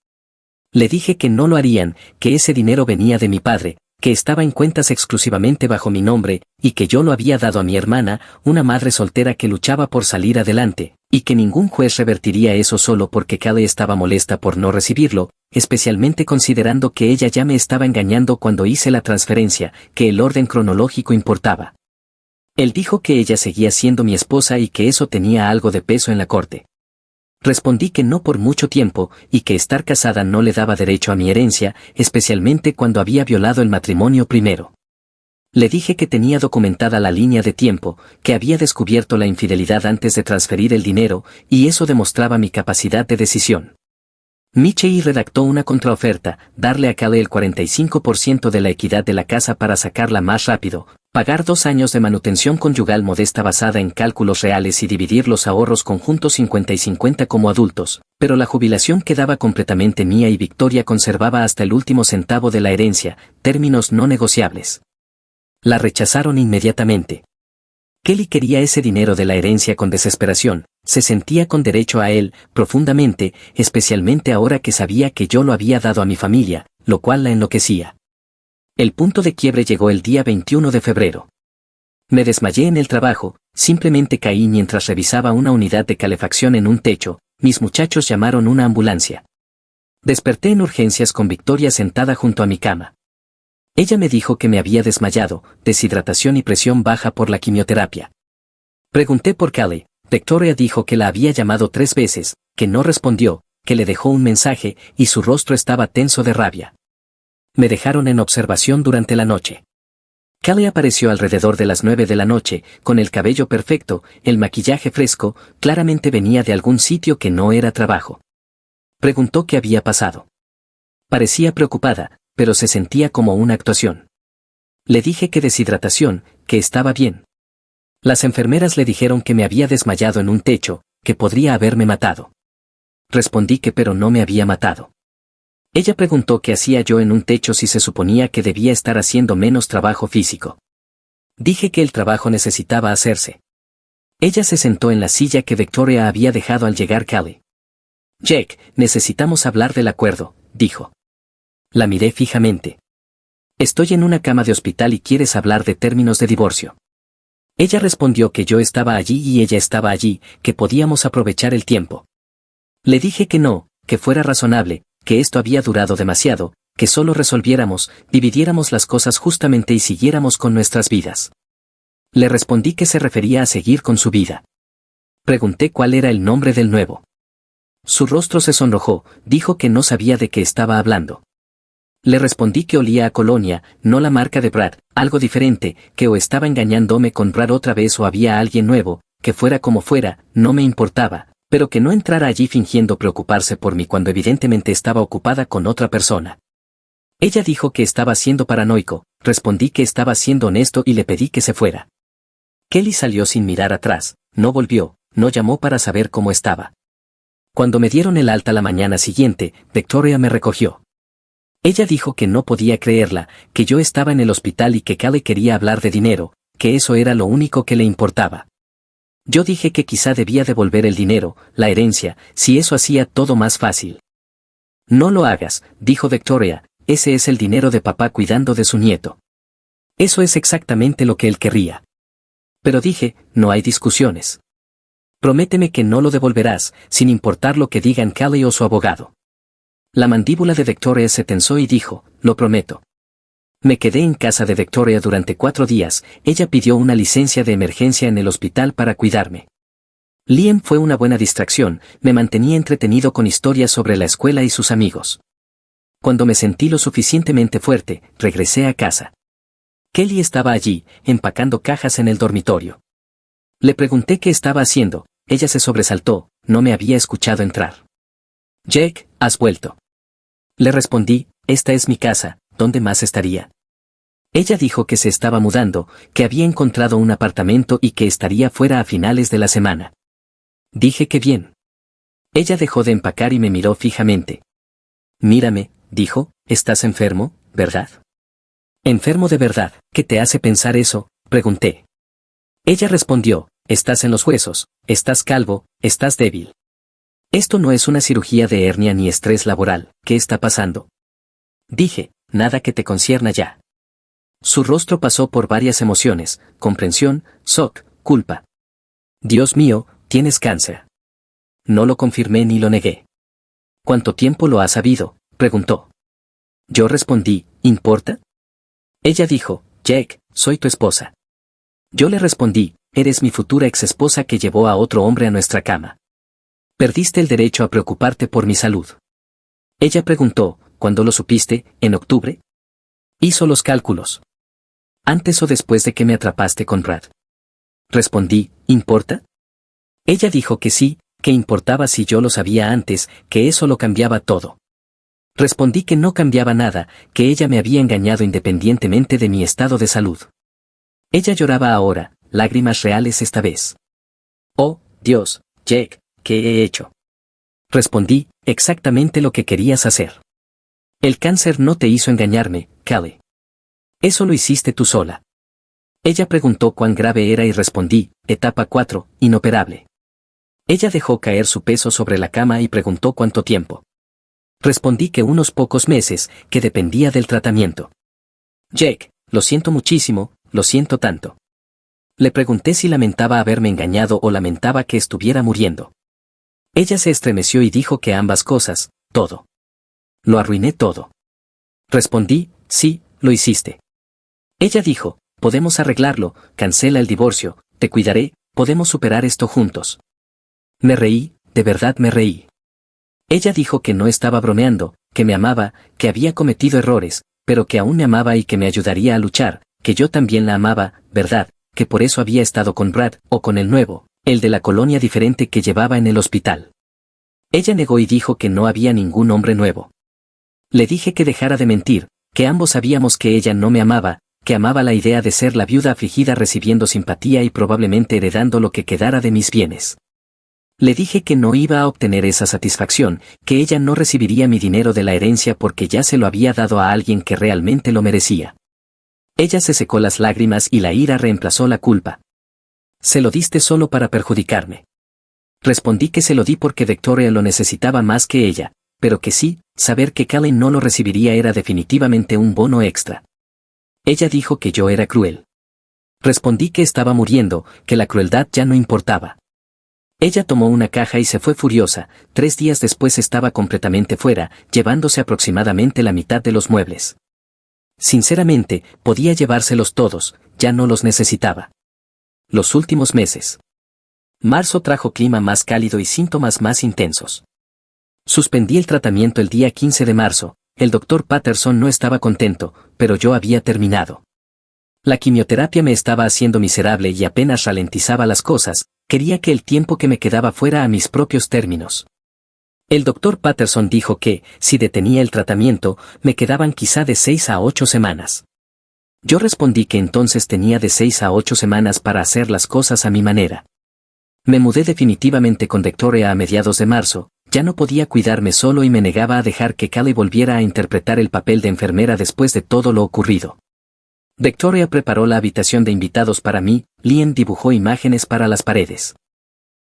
S2: Le dije que no lo harían, que ese dinero venía de mi padre, que estaba en cuentas exclusivamente bajo mi nombre, y que yo lo había dado a mi hermana, una madre soltera que luchaba por salir adelante, y que ningún juez revertiría eso solo porque Kelly estaba molesta por no recibirlo, especialmente considerando que ella ya me estaba engañando cuando hice la transferencia, que el orden cronológico importaba. Él dijo que ella seguía siendo mi esposa y que eso tenía algo de peso en la corte. Respondí que no por mucho tiempo, y que estar casada no le daba derecho a mi herencia, especialmente cuando había violado el matrimonio primero. Le dije que tenía documentada la línea de tiempo, que había descubierto la infidelidad antes de transferir el dinero, y eso demostraba mi capacidad de decisión. Michelle redactó una contraoferta, darle a Kelly el 45% de la equidad de la casa para sacarla más rápido, pagar 2 años de manutención conyugal modesta basada en cálculos reales y dividir los ahorros conjuntos 50 y 50 como adultos, pero la jubilación quedaba completamente mía y Victoria conservaba hasta el último centavo de la herencia, términos no negociables. La rechazaron inmediatamente. Kelly quería ese dinero de la herencia con desesperación, se sentía con derecho a él, profundamente, especialmente ahora que sabía que yo lo había dado a mi familia, lo cual la enloquecía. El punto de quiebre llegó el día 21 de febrero. Me desmayé en el trabajo, simplemente caí mientras revisaba una unidad de calefacción en un techo, mis muchachos llamaron una ambulancia. Desperté en urgencias con Victoria sentada junto a mi cama. Ella me dijo que me había desmayado, deshidratación y presión baja por la quimioterapia. Pregunté por Kelly. Victoria dijo que la había llamado 3 veces, que no respondió, que le dejó un mensaje, y su rostro estaba tenso de rabia. Me dejaron en observación durante la noche. Kelly apareció alrededor de las 9 de la noche, con el cabello perfecto, el maquillaje fresco, claramente venía de algún sitio que no era trabajo. Preguntó qué había pasado. Parecía preocupada, pero se sentía como una actuación. Le dije que deshidratación, que estaba bien. Las enfermeras le dijeron que me había desmayado en un techo, que podría haberme matado. Respondí que pero no me había matado. Ella preguntó qué hacía yo en un techo si se suponía que debía estar haciendo menos trabajo físico. Dije que el trabajo necesitaba hacerse. Ella se sentó en la silla que Victoria había dejado al llegar Kelly. Jake, necesitamos hablar del acuerdo, dijo. La miré fijamente. Estoy en una cama de hospital y quieres hablar de términos de divorcio. Ella respondió que yo estaba allí y ella estaba allí, que podíamos aprovechar el tiempo. Le dije que no, que fuera razonable, que esto había durado demasiado, que solo resolviéramos, dividiéramos las cosas justamente y siguiéramos con nuestras vidas. Le respondí que se refería a seguir con su vida. Pregunté cuál era el nombre del nuevo. Su rostro se sonrojó, dijo que no sabía de qué estaba hablando. Le respondí que olía a colonia, no la marca de Brad, algo diferente, que o estaba engañándome con Brad otra vez o había alguien nuevo, que fuera como fuera, no me importaba, pero que no entrara allí fingiendo preocuparse por mí cuando evidentemente estaba ocupada con otra persona. Ella dijo que estaba siendo paranoico, respondí que estaba siendo honesto y le pedí que se fuera. Kelly salió sin mirar atrás, no volvió, no llamó para saber cómo estaba. Cuando me dieron el alta la mañana siguiente, Victoria me recogió. Ella dijo que no podía creerla, que yo estaba en el hospital y que Kelly quería hablar de dinero, que eso era lo único que le importaba. Yo dije que quizá debía devolver el dinero, la herencia, si eso hacía todo más fácil. No lo hagas, dijo Victoria, ese es el dinero de papá cuidando de su nieto. Eso es exactamente lo que él querría. Pero dije, no hay discusiones. Prométeme que no lo devolverás, sin importar lo que digan Kelly o su abogado. La mandíbula de Victoria se tensó y dijo, lo prometo. Me quedé en casa de Victoria durante 4 días, ella pidió una licencia de emergencia en el hospital para cuidarme. Liam fue una buena distracción, me mantenía entretenido con historias sobre la escuela y sus amigos. Cuando me sentí lo suficientemente fuerte, regresé a casa. Kelly estaba allí, empacando cajas en el dormitorio. Le pregunté qué estaba haciendo, ella se sobresaltó, no me había escuchado entrar. Jake, ¿has vuelto? Le respondí, esta es mi casa, ¿dónde más estaría? Ella dijo que se estaba mudando, que había encontrado un apartamento y que estaría fuera a finales de la semana. Dije que bien. Ella dejó de empacar y me miró fijamente. Mírame, dijo, ¿estás enfermo, verdad? ¿Enfermo de verdad? ¿Qué te hace pensar eso?, pregunté. Ella respondió, estás en los huesos, estás calvo, estás débil. Esto no es una cirugía de hernia ni estrés laboral, ¿qué está pasando? Dije, nada que te concierna ya. Su rostro pasó por varias emociones: comprensión, shock, culpa. Dios mío, tienes cáncer. No lo confirmé ni lo negué. ¿Cuánto tiempo lo has sabido?, preguntó. Yo respondí: ¿importa? Ella dijo: Jake, soy tu esposa. Yo le respondí: eres mi futura exesposa que llevó a otro hombre a nuestra cama. Perdiste el derecho a preocuparte por mi salud. Ella preguntó: ¿cuándo lo supiste? ¿En octubre? Hizo los cálculos. ¿Antes o después de que me atrapaste con Brad? Respondí: ¿importa? Ella dijo que sí, que importaba si yo lo sabía antes, que eso lo cambiaba todo. Respondí que no cambiaba nada, que ella me había engañado independientemente de mi estado de salud. Ella lloraba ahora, lágrimas reales esta vez. Oh, Dios, Jake, ¿qué he hecho? Respondí: exactamente lo que querías hacer. El cáncer no te hizo engañarme, Kelly. Eso lo hiciste tú sola. Ella preguntó cuán grave era y respondí: etapa 4, inoperable. Ella dejó caer su peso sobre la cama y preguntó cuánto tiempo. Respondí que unos pocos meses, que dependía del tratamiento. Jake, lo siento muchísimo, lo siento tanto. Le pregunté si lamentaba haberme engañado o lamentaba que estuviera muriendo. Ella se estremeció y dijo que ambas cosas, todo. Lo arruiné todo. Respondí: sí, lo hiciste. Ella dijo: podemos arreglarlo, cancela el divorcio, te cuidaré, podemos superar esto juntos. Me reí, de verdad me reí. Ella dijo que no estaba bromeando, que me amaba, que había cometido errores, pero que aún me amaba y que me ayudaría a luchar, que yo también la amaba, ¿verdad? Que por eso había estado con Brad, o con el nuevo, el de la colonia diferente que llevaba en el hospital. Ella negó y dijo que no había ningún hombre nuevo. Le dije que dejara de mentir, que ambos sabíamos que ella no me amaba, que amaba la idea de ser la viuda afligida recibiendo simpatía y probablemente heredando lo que quedara de mis bienes. Le dije que no iba a obtener esa satisfacción, que ella no recibiría mi dinero de la herencia porque ya se lo había dado a alguien que realmente lo merecía. Ella se secó las lágrimas y la ira reemplazó la culpa. Se lo diste solo para perjudicarme. Respondí que se lo di porque Victoria lo necesitaba más que ella, pero que sí, saber que Kelly no lo recibiría era definitivamente un bono extra. Ella dijo que yo era cruel. Respondí que estaba muriendo, que la crueldad ya no importaba. Ella tomó una caja y se fue furiosa. 3 días después estaba completamente fuera, llevándose aproximadamente la mitad de los muebles. Sinceramente, podía llevárselos todos, ya no los necesitaba. Los últimos meses. Marzo trajo clima más cálido y síntomas más intensos. Suspendí el tratamiento el día 15 de marzo, el doctor Patterson no estaba contento, pero yo había terminado. La quimioterapia me estaba haciendo miserable y apenas ralentizaba las cosas, quería que el tiempo que me quedaba fuera a mis propios términos. El doctor Patterson dijo que, si detenía el tratamiento, me quedaban quizá de 6 a 8 semanas. Yo respondí que entonces tenía de 6 a 8 semanas para hacer las cosas a mi manera. Me mudé definitivamente con Victoria a mediados de marzo, ya no podía cuidarme solo y me negaba a dejar que Kelly volviera a interpretar el papel de enfermera después de todo lo ocurrido. Victoria preparó la habitación de invitados para mí, Liam dibujó imágenes para las paredes.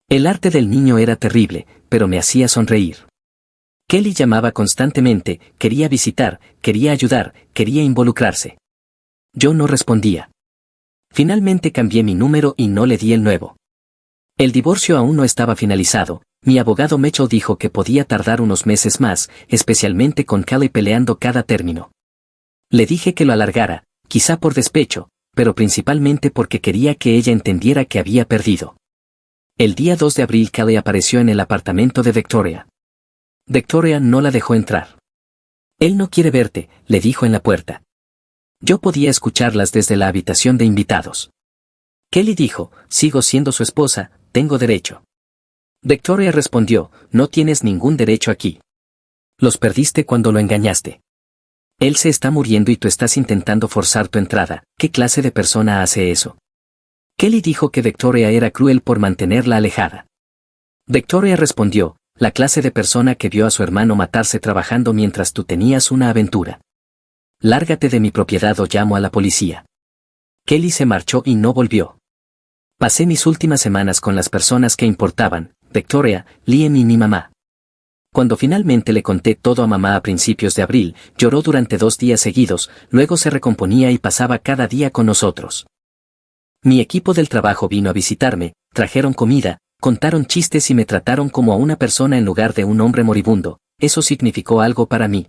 S2: El arte del niño era terrible, pero me hacía sonreír. Kelly llamaba constantemente, quería visitar, quería ayudar, quería involucrarse. Yo no respondía. Finalmente cambié mi número y no le di el nuevo. El divorcio aún no estaba finalizado, mi abogado Mitchell dijo que podía tardar unos meses más, especialmente con Kelly peleando cada término. Le dije que lo alargara, quizá por despecho, pero principalmente porque quería que ella entendiera que había perdido. El día 2 de abril Kelly apareció en el apartamento de Victoria. Victoria no la dejó entrar. Él no quiere verte, le dijo en la puerta. Yo podía escucharlas desde la habitación de invitados. Kelly dijo, sigo siendo su esposa, tengo derecho. Victoria respondió, no tienes ningún derecho aquí. Los perdiste cuando lo engañaste. Él se está muriendo y tú estás intentando forzar tu entrada. ¿Qué clase de persona hace eso? Kelly dijo que Victoria era cruel por mantenerla alejada. Victoria respondió, la clase de persona que vio a su hermano matarse trabajando mientras tú tenías una aventura. Lárgate de mi propiedad o llamo a la policía. Kelly se marchó y no volvió. Pasé mis últimas semanas con las personas que importaban, Victoria, Liam y mi mamá. Cuando finalmente le conté todo a mamá a principios de abril, lloró durante 2 días seguidos, luego se recomponía y pasaba cada día con nosotros. Mi equipo del trabajo vino a visitarme, trajeron comida, contaron chistes y me trataron como a una persona en lugar de un hombre moribundo. Eso significó algo para mí.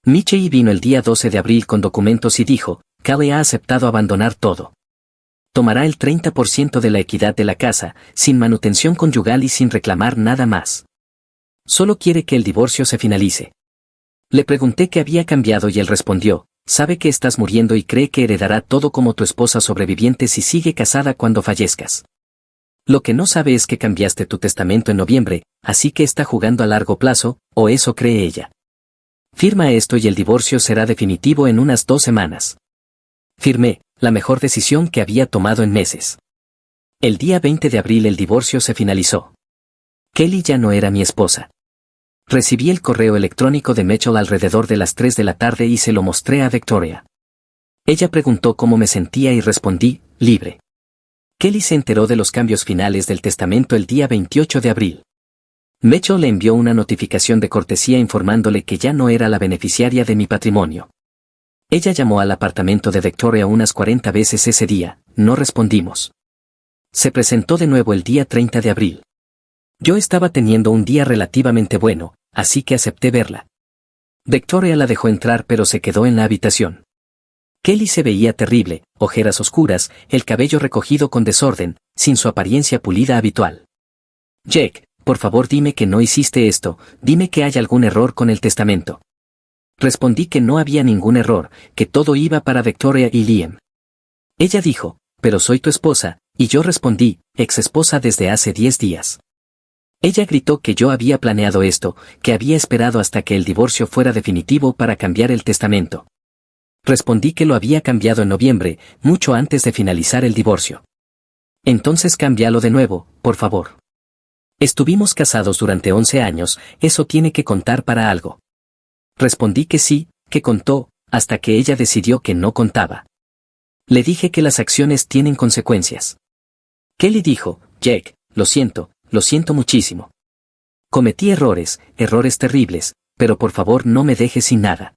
S2: Michelle vino el día 12 de abril con documentos y dijo, Callie ha aceptado abandonar todo. Tomará el 30% de la equidad de la casa, sin manutención conyugal y sin reclamar nada más. Solo quiere que el divorcio se finalice. Le pregunté qué había cambiado y él respondió, sabe que estás muriendo y cree que heredará todo como tu esposa sobreviviente si sigue casada cuando fallezcas. Lo que no sabe es que cambiaste tu testamento en noviembre, así que está jugando a largo plazo, o eso cree ella. Firma esto y el divorcio será definitivo en unas 2 semanas. Firmé, la mejor decisión que había tomado en meses. El día 20 de abril el divorcio se finalizó. Kelly ya no era mi esposa. Recibí el correo electrónico de Mitchell alrededor de las 3 de la tarde y se lo mostré a Victoria. Ella preguntó cómo me sentía y respondí, libre. Kelly se enteró de los cambios finales del testamento el día 28 de abril. Mitchell le envió una notificación de cortesía informándole que ya no era la beneficiaria de mi patrimonio. Ella llamó al apartamento de Victoria unas 40 veces ese día, no respondimos. Se presentó de nuevo el día 30 de abril. Yo estaba teniendo un día relativamente bueno, así que acepté verla. Victoria la dejó entrar pero se quedó en la habitación. Kelly se veía terrible, ojeras oscuras, el cabello recogido con desorden, sin su apariencia pulida habitual. Jake, por favor dime que no hiciste esto, dime que hay algún error con el testamento. Respondí que no había ningún error, que todo iba para Victoria y Liam. Ella dijo, pero soy tu esposa, y yo respondí, ex esposa desde hace 10 días. Ella gritó que yo había planeado esto, que había esperado hasta que el divorcio fuera definitivo para cambiar el testamento. Respondí que lo había cambiado en noviembre, mucho antes de finalizar el divorcio. Entonces cámbialo de nuevo, por favor. Estuvimos casados durante 11 años, eso tiene que contar para algo. Respondí que sí, que contó, hasta que ella decidió que no contaba. Le dije que las acciones tienen consecuencias. Kelly dijo, Jake, lo siento muchísimo. Cometí errores terribles, pero por favor no me dejes sin nada.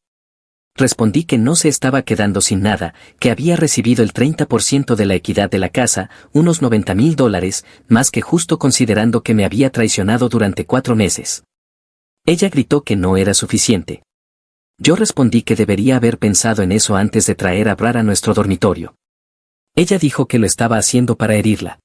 S2: Respondí que no se estaba quedando sin nada, que había recibido el 30% de la equidad de la casa, unos $90,000, más que justo considerando que me había traicionado durante 4 meses. Ella gritó que no era suficiente. Yo respondí que debería haber pensado en eso antes de traer a Brad a nuestro dormitorio. Ella dijo que lo estaba haciendo para herirla.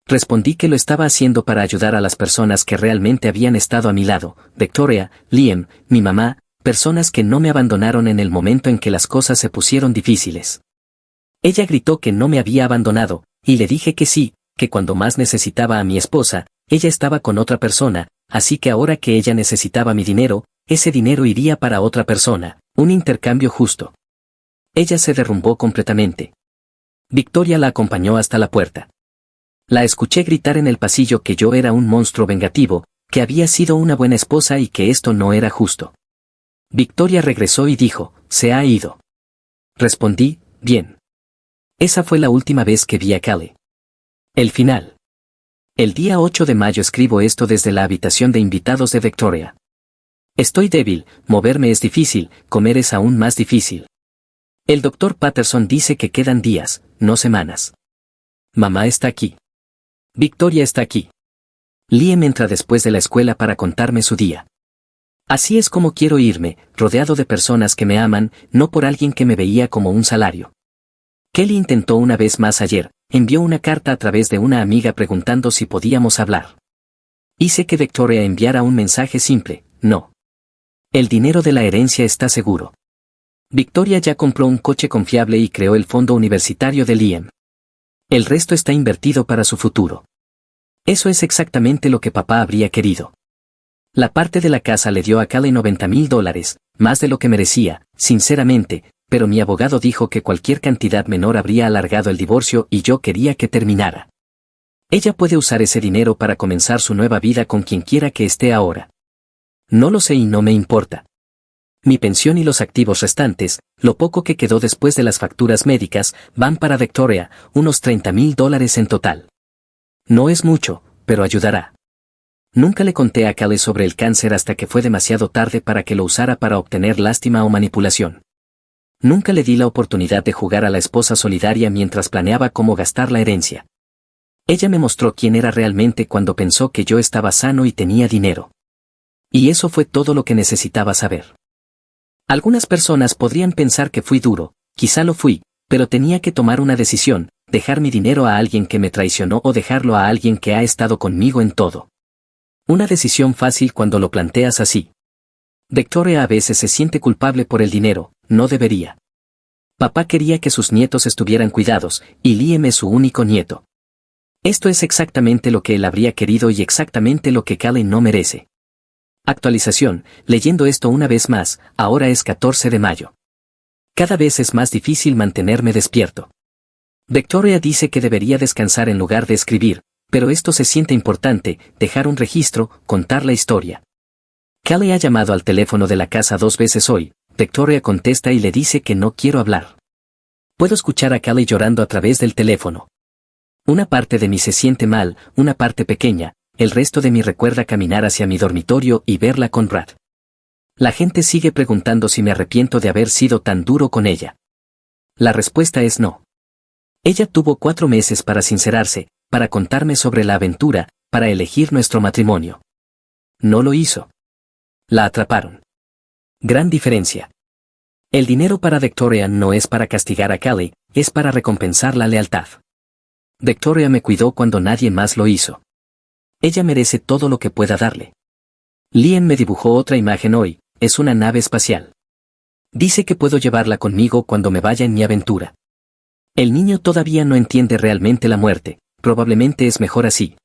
S2: Respondí que lo estaba haciendo para ayudar a las personas que realmente habían estado a mi lado, Victoria, Liam, mi mamá, personas que no me abandonaron en el momento en que las cosas se pusieron difíciles. Ella gritó que no me había abandonado, y le dije que sí, que cuando más necesitaba a mi esposa, ella estaba con otra persona, así que ahora que ella necesitaba mi dinero, ese dinero iría para otra persona, un intercambio justo. Ella se derrumbó completamente. Victoria la acompañó hasta la puerta. La escuché gritar en el pasillo que yo era un monstruo vengativo, que había sido una buena esposa y que esto no era justo. Victoria regresó y dijo, se ha ido. Respondí, bien. Esa fue la última vez que vi a Callie. El final. El día 8 de mayo escribo esto desde la habitación de invitados de Victoria. Estoy débil, moverme es difícil, comer es aún más difícil. El doctor Patterson dice que quedan días, no semanas. Mamá está aquí. Victoria está aquí. Liam entra después de la escuela para contarme su día. Así es como quiero irme, rodeado de personas que me aman, no por alguien que me veía como un salario. Kelly intentó una vez más ayer, envió una carta a través de una amiga preguntando si podíamos hablar. Hice que Victoria enviara un mensaje simple, no. El dinero de la herencia está seguro. Victoria ya compró un coche confiable y creó el fondo universitario de Liam. El resto está invertido para su futuro. Eso es exactamente lo que papá habría querido. La parte de la casa le dio a Callie $90,000, más de lo que merecía, sinceramente, pero mi abogado dijo que cualquier cantidad menor habría alargado el divorcio y yo quería que terminara. Ella puede usar ese dinero para comenzar su nueva vida con quien quiera que esté ahora. No lo sé y no me importa. Mi pensión y los activos restantes, lo poco que quedó después de las facturas médicas, van para Victoria, unos $30,000 en total. No es mucho, pero ayudará. Nunca le conté a Callie sobre el cáncer hasta que fue demasiado tarde para que lo usara para obtener lástima o manipulación. Nunca le di la oportunidad de jugar a la esposa solidaria mientras planeaba cómo gastar la herencia. Ella me mostró quién era realmente cuando pensó que yo estaba sano y tenía dinero. Y eso fue todo lo que necesitaba saber. Algunas personas podrían pensar que fui duro, quizá lo fui, pero tenía que tomar una decisión, dejar mi dinero a alguien que me traicionó o dejarlo a alguien que ha estado conmigo en todo. Una decisión fácil cuando lo planteas así. Victoria a veces se siente culpable por el dinero, no debería. Papá quería que sus nietos estuvieran cuidados, y Liam es su único nieto. Esto es exactamente lo que él habría querido y exactamente lo que Callie no merece. Actualización, leyendo esto una vez más, ahora es 14 de mayo. Cada vez es más difícil mantenerme despierto. Victoria dice que debería descansar en lugar de escribir, pero esto se siente importante, dejar un registro, contar la historia. Callie ha llamado al teléfono de la casa 2 veces hoy, Victoria contesta y le dice que no quiero hablar. Puedo escuchar a Callie llorando a través del teléfono. Una parte de mí se siente mal, una parte pequeña, el resto de mí recuerda caminar hacia mi dormitorio y verla con Brad. La gente sigue preguntando si me arrepiento de haber sido tan duro con ella. La respuesta es no. Ella tuvo 4 meses para sincerarse, para contarme sobre la aventura, para elegir nuestro matrimonio. No lo hizo. La atraparon. Gran diferencia. El dinero para Victoria no es para castigar a Callie, es para recompensar la lealtad. Victoria me cuidó cuando nadie más lo hizo. Ella merece todo lo que pueda darle. Liam me dibujó otra imagen hoy, es una nave espacial. Dice que puedo llevarla conmigo cuando me vaya en mi aventura. El niño todavía no entiende realmente la muerte, probablemente es mejor así.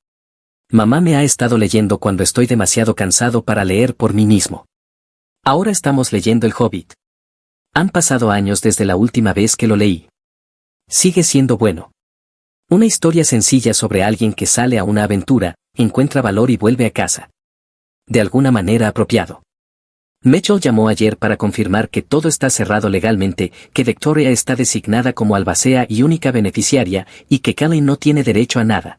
S2: Mamá me ha estado leyendo cuando estoy demasiado cansado para leer por mí mismo. Ahora estamos leyendo El Hobbit. Han pasado años desde la última vez que lo leí. Sigue siendo bueno. Una historia sencilla sobre alguien que sale a una aventura, encuentra valor y vuelve a casa. De alguna manera apropiado. Mitchell llamó ayer para confirmar que todo está cerrado legalmente, que Victoria está designada como albacea y única beneficiaria, y que Callie no tiene derecho a nada.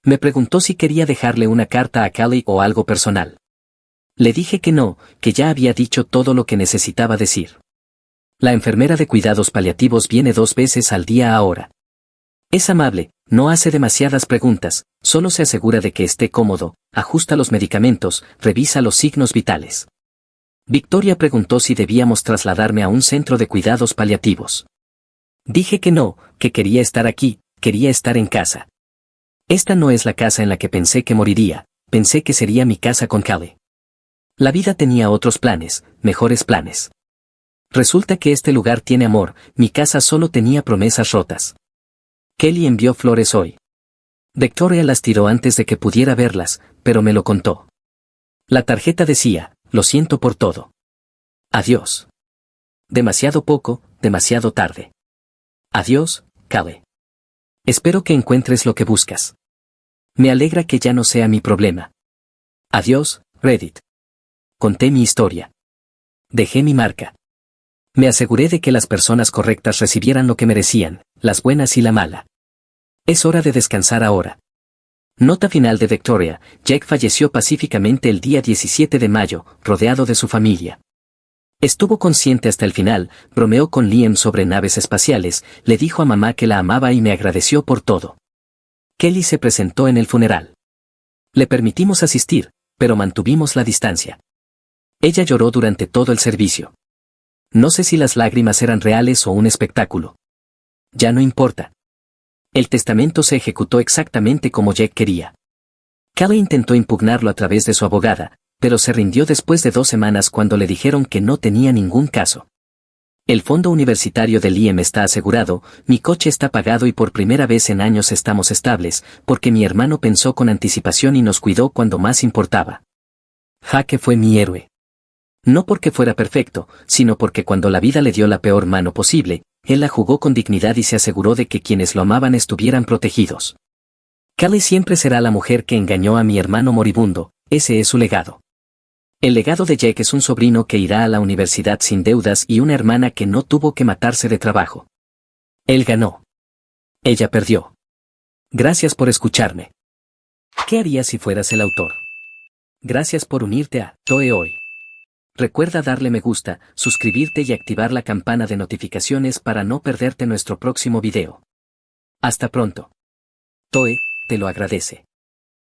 S2: Me preguntó si quería dejarle una carta a Callie o algo personal. Le dije que no, que ya había dicho todo lo que necesitaba decir. La enfermera de cuidados paliativos viene 2 veces al día ahora. Es amable, no hace demasiadas preguntas, solo se asegura de que esté cómodo, ajusta los medicamentos, revisa los signos vitales. Victoria preguntó si debíamos trasladarme a un centro de cuidados paliativos. Dije que no, que quería estar aquí, quería estar en casa. Esta no es la casa en la que pensé que moriría, pensé que sería mi casa con Callie. La vida tenía otros planes, mejores planes. Resulta que este lugar tiene amor, mi casa solo tenía promesas rotas. Kelly envió flores hoy. Victoria las tiró antes de que pudiera verlas, pero me lo contó. La tarjeta decía, lo siento por todo. Adiós. Demasiado poco, demasiado tarde. Adiós, Callie. Espero que encuentres lo que buscas. Me alegra que ya no sea mi problema. Adiós, Reddit. Conté mi historia. Dejé mi marca. Me aseguré de que las personas correctas recibieran lo que merecían, las buenas y la mala. Es hora de descansar ahora. Nota final de Victoria, Jack falleció pacíficamente el día 17 de mayo, rodeado de su familia. Estuvo consciente hasta el final, bromeó con Liam sobre naves espaciales, le dijo a mamá que la amaba y me agradeció por todo. Kelly se presentó en el funeral. Le permitimos asistir, pero mantuvimos la distancia. Ella lloró durante todo el servicio. No sé si las lágrimas eran reales o un espectáculo. Ya no importa. El testamento se ejecutó exactamente como Jack quería. Callie intentó impugnarlo a través de su abogada, pero se rindió después de 2 semanas cuando le dijeron que no tenía ningún caso. El fondo universitario de Liam está asegurado, mi coche está pagado y por primera vez en años estamos estables, porque mi hermano pensó con anticipación y nos cuidó cuando más importaba. Jaque fue mi héroe. No porque fuera perfecto, sino porque cuando la vida le dio la peor mano posible, él la jugó con dignidad y se aseguró de que quienes lo amaban estuvieran protegidos. Callie siempre será la mujer que engañó a mi hermano moribundo, ese es su legado. El legado de Jack es un sobrino que irá a la universidad sin deudas y una hermana que no tuvo que matarse de trabajo. Él ganó. Ella perdió. Gracias por escucharme. ¿Qué harías si fueras el autor? Gracias por unirte a Toe hoy. Recuerda darle me gusta, suscribirte y activar la campana de notificaciones para no perderte nuestro próximo video. Hasta pronto. Toe, te lo agradece.